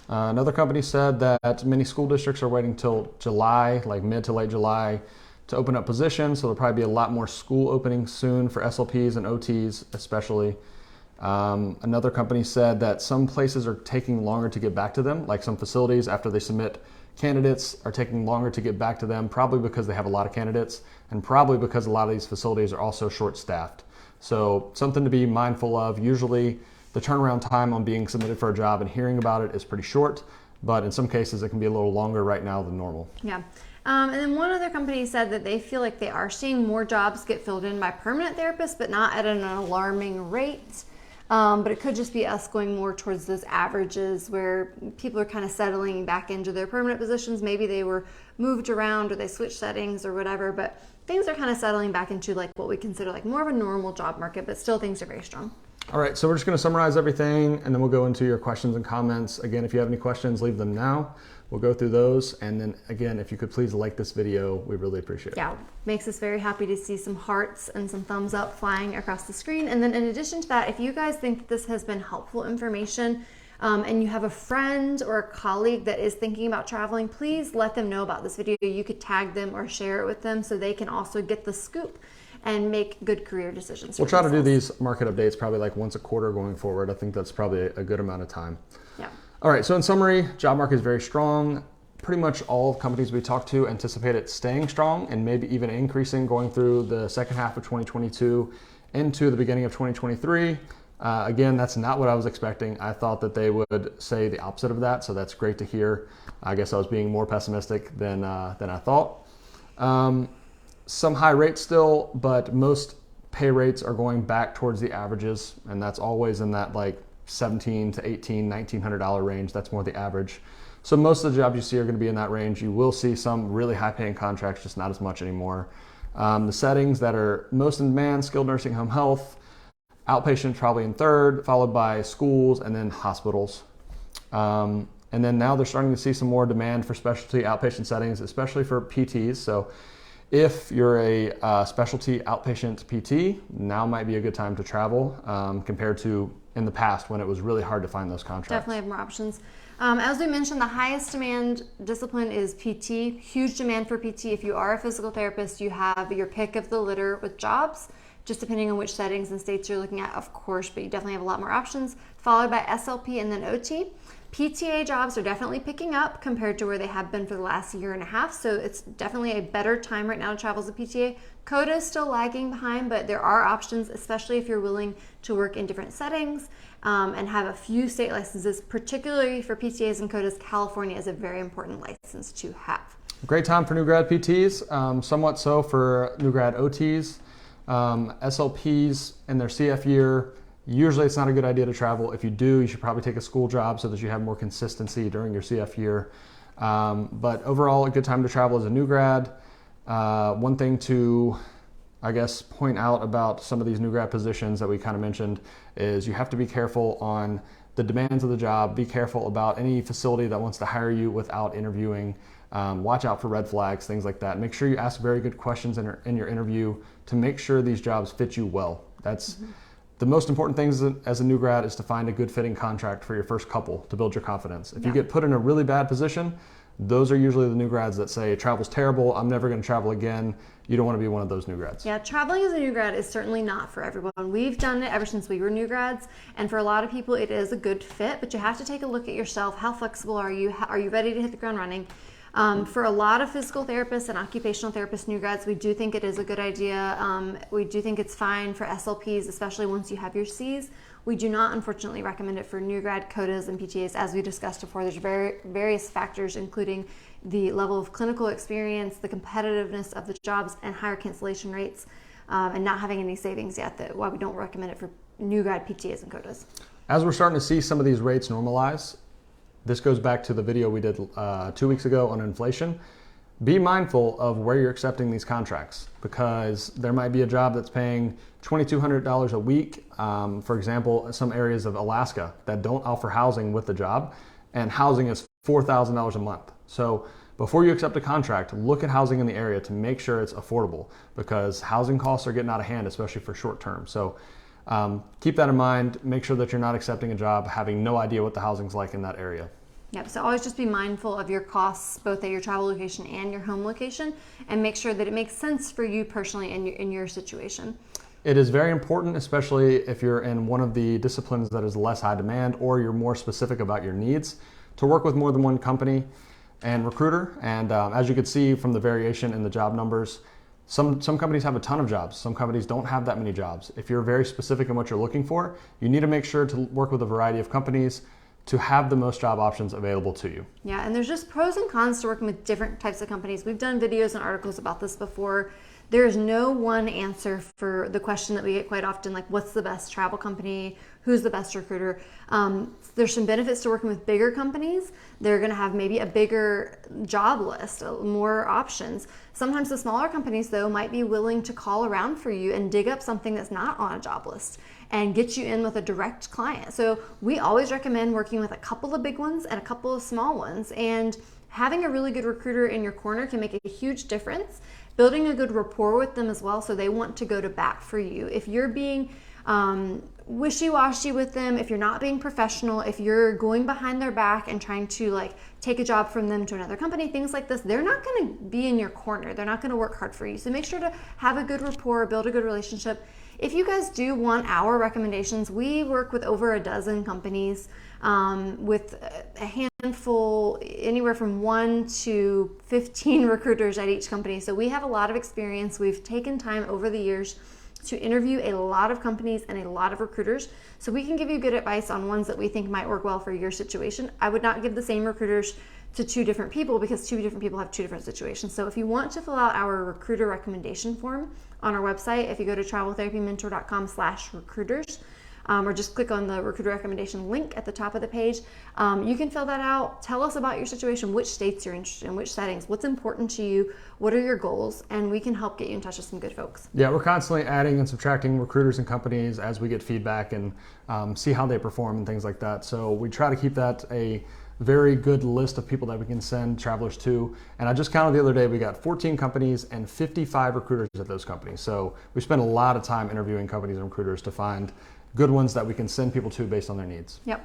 Another company said that many school districts are waiting till July, like mid to late July, to open up positions. So there'll probably be a lot more school openings soon for SLPs and OTs especially. Another company said that some places are taking longer to get back to them, like some facilities after they submit candidates are taking longer to get back to them, probably because they have a lot of candidates and probably because a lot of these facilities are also short-staffed. So something to be mindful of. Usually the turnaround time on being submitted for a job and hearing about it is pretty short, but in some cases it can be a little longer right now than normal. Yeah. And then one other company said that they feel like they are seeing more jobs get filled in by permanent therapists, but not at an alarming rate. But it could just be us going more towards those averages where people are kind of settling back into their permanent positions. Maybe they were moved around or they switched settings or whatever, but things are kind of settling back into like what we consider like more of a normal job market, but still things are very strong. All right, so we're just going to summarize everything, and then we'll go into your questions and comments. Again, if you have any questions, leave them now. We'll go through those, and then again, if you could please like this video, we really appreciate it. Yeah, makes us very happy to see some hearts and some thumbs up flying across the screen. And then in addition to that, if you guys think this has been helpful information, and you have a friend or a colleague that is thinking about traveling, please let them know about this video. You could tag them or share it with them so they can also get the scoop and make good career decisions. We'll try to do these market updates probably like once a quarter going forward. I think that's probably a good amount of time. Yeah. All right, so in summary, job market is very strong. Pretty much all companies we talked to anticipate it staying strong and maybe even increasing going through the second half of 2022 into the beginning of 2023. Again, that's not what I was expecting. I thought that they would say the opposite of that, so that's great to hear. I guess I was being more pessimistic than I thought. Some high rates still, but most pay rates are going back towards the averages, and that's always in that like $1,700 to $1,800, $1,900 range. That's more the average. So most of the jobs you see are going to be in that range. You will see some really high paying contracts, just not as much anymore. The settings that are most in demand: skilled nursing, home health, outpatient probably in third, followed by schools and then hospitals. And then now they're starting to see some more demand for specialty outpatient settings, especially for PTs. So if you're a specialty outpatient PT, now might be a good time to travel compared to in the past when it was really hard to find those contracts. Definitely have more options. As we mentioned, the highest demand discipline is PT. Huge demand for PT. If you are a physical therapist, you have your pick of the litter with jobs, just depending on which settings and states you're looking at, of course, but you definitely have a lot more options, followed by SLP and then OT. PTA jobs are definitely picking up compared to where they have been for the last year and a half, so it's definitely a better time right now to travel as a PTA. COTA is still lagging behind, but there are options, especially if you're willing to work in different settings and have a few state licenses. Particularly for PTAs and COTAs, California is a very important license to have. Great time for new grad PTs, somewhat so for new grad OTs. SLPs in their CF year, usually it's not a good idea to travel. If you do, you should probably take a school job so that you have more consistency during your CF year. But overall, a good time to travel as a new grad. One thing to, I guess, point out about some of these new grad positions that we kind of mentioned is you have to be careful on the demands of the job. Be careful about any facility that wants to hire you without interviewing. Watch out for red flags, things like that. Make sure you ask very good questions in your interview to make sure these jobs fit you well. That's the most important thing as a new grad, is to find a good fitting contract for your first couple to build your confidence. If you get put in a really bad position, those are usually the new grads that say travel's terrible, I'm never going to travel again. You don't want to be one of those new grads. Yeah, traveling as a new grad is certainly not for everyone. We've done it ever since we were new grads, and for a lot of people it is a good fit, but you have to take a look at yourself. How flexible are you? Are you ready to hit the ground running? For a lot of physical therapists and occupational therapists new grads, we do think it is a good idea. We do think it's fine for SLPs, especially once you have your Cs. We do not, unfortunately, recommend it for new grad COTAs and PTAs. As we discussed before, there's various factors, including the level of clinical experience, the competitiveness of the jobs, and higher cancellation rates, and not having any savings yet. That's why we don't recommend it for new grad PTAs and COTAs. As we're starting to see some of these rates normalize, this goes back to the video we did 2 weeks ago on inflation. Be mindful of where you're accepting these contracts, because there might be a job that's paying $2,200 a week, for example, some areas of Alaska that don't offer housing with the job, and housing is $4,000 a month. So before you accept a contract, look at housing in the area to make sure it's affordable, because housing costs are getting out of hand, especially for short term. So keep that in mind. Make sure that you're not accepting a job having no idea what the housing's like in that area. Yep, so always just be mindful of your costs, both at your travel location and your home location, and make sure that it makes sense for you personally in your situation. It is very important, especially if you're in one of the disciplines that is less high demand, or you're more specific about your needs, to work with more than one company and recruiter. And as you can see from the variation in the job numbers, some companies have a ton of jobs. Some companies don't have that many jobs. If you're very specific in what you're looking for, you need to make sure to work with a variety of companies to have the most job options available to you. Yeah, and there's just pros and cons to working with different types of companies. We've done videos and articles about this before. There is no one answer for the question that we get quite often, like what's the best travel company, who's the best recruiter. There's some benefits to working with bigger companies. They're going to have maybe a bigger job list, more options. Sometimes the smaller companies, though, might be willing to call around for you and dig up something that's not on a job list and get you in with a direct client. So we always recommend working with a couple of big ones and a couple of small ones. And having a really good recruiter in your corner can make a huge difference. Building a good rapport with them as well, so they want to go to bat for you. If you're being wishy-washy with them, if you're not being professional, if you're going behind their back and trying to like take a job from them to another company, things like this, they're not going to be in your corner. They're not going to work hard for you. So make sure to have a good rapport, build a good relationship. If you guys do want our recommendations, we work with over a dozen companies with a handful, anywhere from 1 to 15 recruiters at each company. So we have a lot of experience. We've taken time over the years to interview a lot of companies and a lot of recruiters, so we can give you good advice on ones that we think might work well for your situation. I would not give the same recruiters to 2 different people because 2 different people have 2 different situations. So if you want to fill out our recruiter recommendation form on our website, if you go to traveltherapymentor.com/recruiters, or just click on the recruiter recommendation link at the top of the page. You can fill that out. Tell us about your situation, which states you're interested in, which settings, what's important to you, what are your goals, and we can help get you in touch with some good folks. Yeah, we're constantly adding and subtracting recruiters and companies as we get feedback and see how they perform and things like that. So we try to keep that a very good list of people that we can send travelers to. And I just counted the other day, we got 14 companies and 55 recruiters at those companies. So we spend a lot of time interviewing companies and recruiters to find good ones that we can send people to based on their needs. Yep.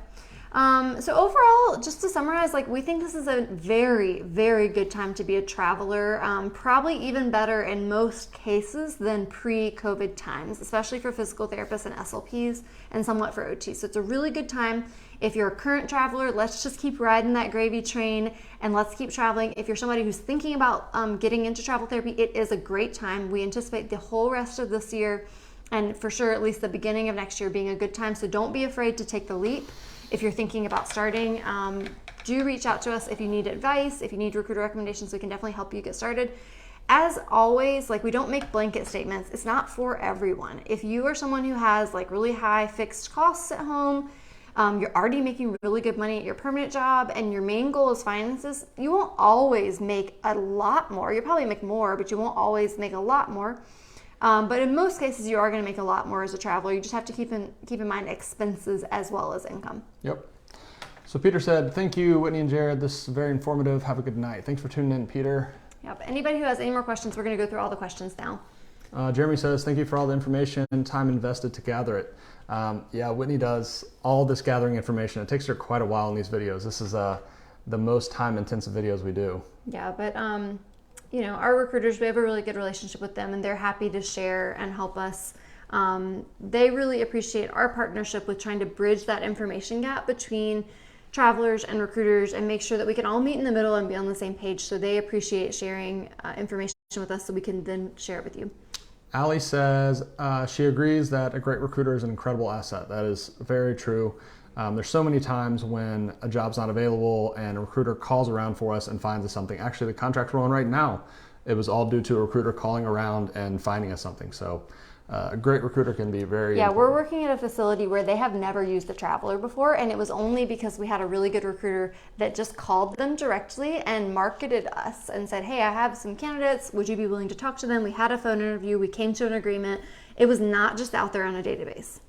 So overall, just to summarize, like we think this is a very, very good time to be a traveler. Probably even better in most cases than pre-COVID times, especially for physical therapists and SLPs and somewhat for OT. So it's a really good time. If you're a current traveler, let's just keep riding that gravy train and let's keep traveling. If you're somebody who's thinking about getting into travel therapy, it is a great time. We anticipate the whole rest of this year and for sure at least the beginning of next year being a good time. So don't be afraid to take the leap. If you're thinking about starting, do reach out to us if you need advice, if you need recruiter recommendations, we can definitely help you get started. As always, like we don't make blanket statements. It's not for everyone. If you are someone who has like really high fixed costs at home, you're already making really good money at your permanent job and your main goal is finances, you won't always make a lot more. You'll probably make more, but you won't always make a lot more. But in most cases, you are going to make a lot more as a traveler. You just have to keep in mind expenses as well as income. Yep. So Peter said, thank you, Whitney and Jared. This is very informative. Have a good night. Thanks for tuning in, Peter. Yep. Anybody who has any more questions, we're going to go through all the questions now. Jeremy says, thank you for all the information and time invested to gather it. Yeah, Whitney does all this gathering information. It takes her quite a while in these videos. This is the most time-intensive videos we do. Yeah, but you know, our recruiters, we have a really good relationship with them and they're happy to share and help us. They really appreciate our partnership with trying to bridge that information gap between travelers and recruiters and make sure that we can all meet in the middle and be on the same page. So they appreciate sharing information with us so we can then share it with you. Allie says she agrees that a great recruiter is an incredible asset. That is very true. There's so many times when a job's not available and a recruiter calls around for us and finds us something. Actually, the contract we're on right now, it was all due to a recruiter calling around and finding us something. So a great recruiter can be very important. We're working at a facility where they have never used a traveler before, and it was only because we had a really good recruiter that just called them directly and marketed us and said, hey, I have some candidates. Would you be willing to talk to them? We had a phone interview. We came to an agreement. It was not just out there on a database.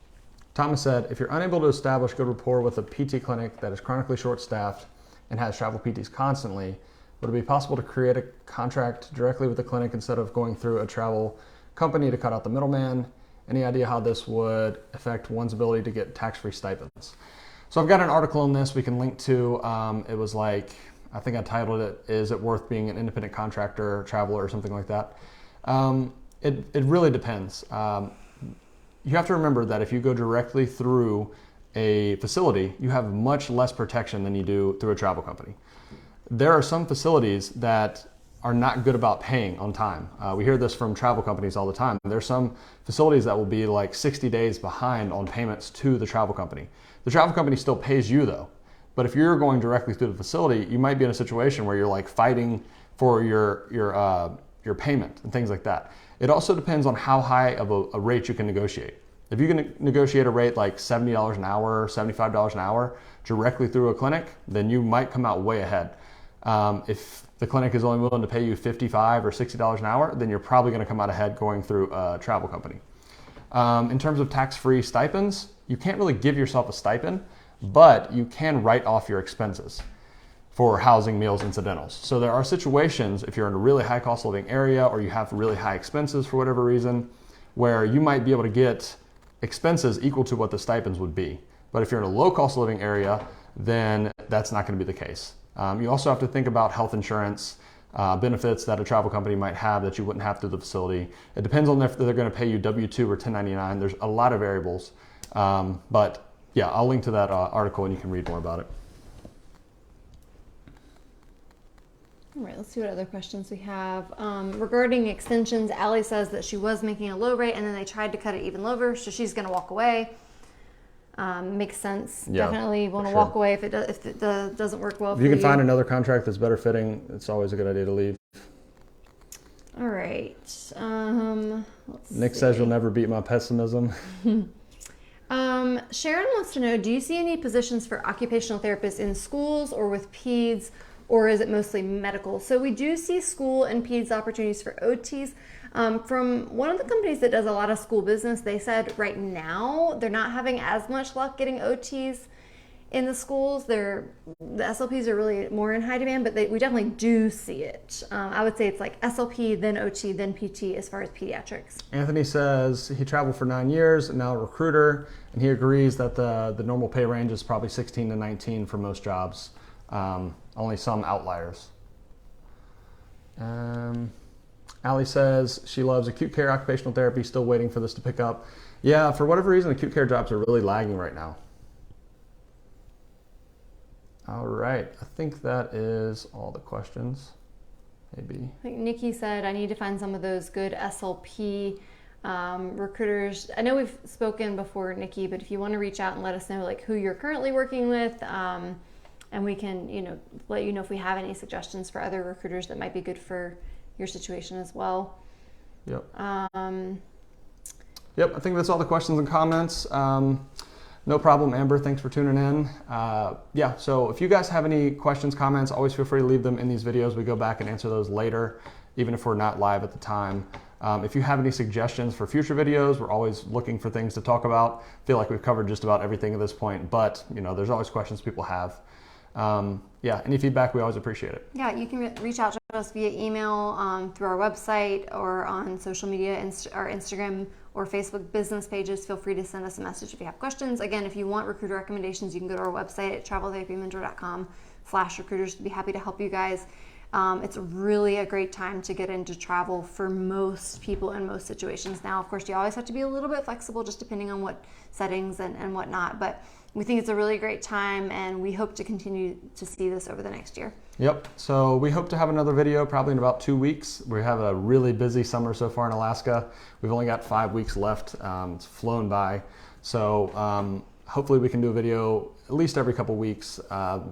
Thomas said, if you're unable to establish good rapport with a PT clinic that is chronically short-staffed and has travel PTs constantly, would it be possible to create a contract directly with the clinic instead of going through a travel company to cut out the middleman? Any idea how this would affect one's ability to get tax-free stipends? So I've got an article on this we can link to. It was like, I think I titled it, Is It Worth Being an Independent Contractor, Traveler, or something like that. It really depends. You have to remember that if you go directly through a facility, you have much less protection than you do through a travel company. There are some facilities that are not good about paying on time. We hear this from travel companies all the time. There's some facilities that will be like 60 days behind on payments to the travel company. The travel company still pays you though. But if you're going directly through the facility, you might be in a situation where you're like fighting for your your payment and things like that. It also depends on how high of a rate you can negotiate. If you can negotiate a rate like $70 an hour, $75 an hour directly through a clinic, then you might come out way ahead. If the clinic is only willing to pay you $55 or $60 an hour, then you're probably going to come out ahead going through a travel company. In terms of tax-free stipends, you can't really give yourself a stipend, but you can write off your expenses for housing, meals, incidentals. So there are situations, if you're in a really high cost of living area or you have really high expenses for whatever reason, where you might be able to get expenses equal to what the stipends would be. But if you're in a low cost of living area, then that's not going to be the case. You also have to think about health insurance, benefits that a travel company might have that you wouldn't have through the facility. It depends on if they're going to pay you W-2 or 1099. There's a lot of variables. But yeah, I'll link to that article and you can read more about it. All right, let's see what other questions we have. Regarding extensions, Allie says that she was making a low rate and then they tried to cut it even lower, so she's going to walk away. Makes sense. Yeah, definitely want to sure. walk away if it doesn't work well. If you can find another contract that's better fitting, it's always a good idea to leave. All right. Nick says you'll never beat my pessimism. Sharon wants to know, do you see any positions for occupational therapists in schools or with Peeds, or is it mostly medical? So we do see school and Peeds opportunities for OTs. From one of the companies that does a lot of school business, they said right now they're not having as much luck getting OTs in the schools. The SLPs are really more in high demand, but we definitely do see it. I would say it's like SLP, then OT, then PT as far as pediatrics. Anthony says he traveled for 9 years, and now a recruiter, and he agrees that the normal pay range is probably 16 to 19 for most jobs. Only some outliers. Allie says she loves acute care occupational therapy, still waiting for this to pick up. Yeah, for whatever reason, acute care jobs are really lagging right now. All right, I think that is all the questions, maybe. I think Nikki said, I need to find some of those good SLP recruiters. I know we've spoken before, Nikki, but if you want to reach out and let us know like who you're currently working with, and we can, let you know if we have any suggestions for other recruiters that might be good for your situation as well. Yep. Yep, I think that's all the questions and comments. No problem, Amber. Thanks for tuning in. Yeah, so if you guys have any questions, comments, always feel free to leave them in these videos. We go back and answer those later, even if we're not live at the time. If you have any suggestions for future videos, we're always looking for things to talk about. I feel like we've covered just about everything at this point, but there's always questions people have. Yeah, any feedback, we always appreciate it. Yeah, you can reach out to us via email, through our website, or on social media, our Instagram or Facebook business pages. Feel free to send us a message if you have questions. Again, if you want recruiter recommendations, you can go to our website at traveltherapymentor.com/recruiters to be happy to help you guys. It's really a great time to get into travel for most people in most situations. Now, of course, you always have to be a little bit flexible just depending on what settings and whatnot, but we think it's a really great time, and we hope to continue to see this over the next year. Yep, so we hope to have another video probably in about 2 weeks. We have a really busy summer so far in Alaska. We've only got 5 weeks left. It's flown by. So hopefully we can do a video at least every couple weeks.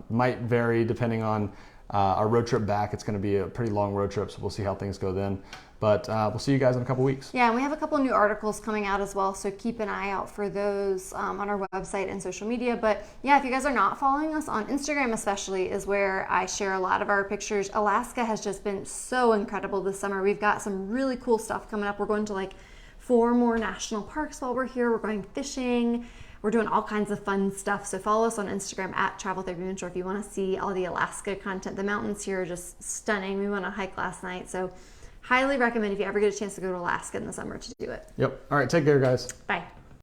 Might vary depending on our road trip back. It's going to be a pretty long road trip, so we'll see how things go then. But we'll see you guys in a couple weeks. Yeah, and we have a couple new articles coming out as well, so keep an eye out for those on our website and social media. But yeah, if you guys are not following us on Instagram especially, is where I share a lot of our pictures. Alaska has just been so incredible this summer. We've got some really cool stuff coming up. We're going to like 4 more national parks while we're here. We're going fishing. We're doing all kinds of fun stuff. So follow us on Instagram at Travel Therapy Mentor if you want to see all the Alaska content. The mountains here are just stunning. We went on a hike last night, so highly recommend if you ever get a chance to go to Alaska in the summer to do it. Yep. All right. Take care, guys. Bye.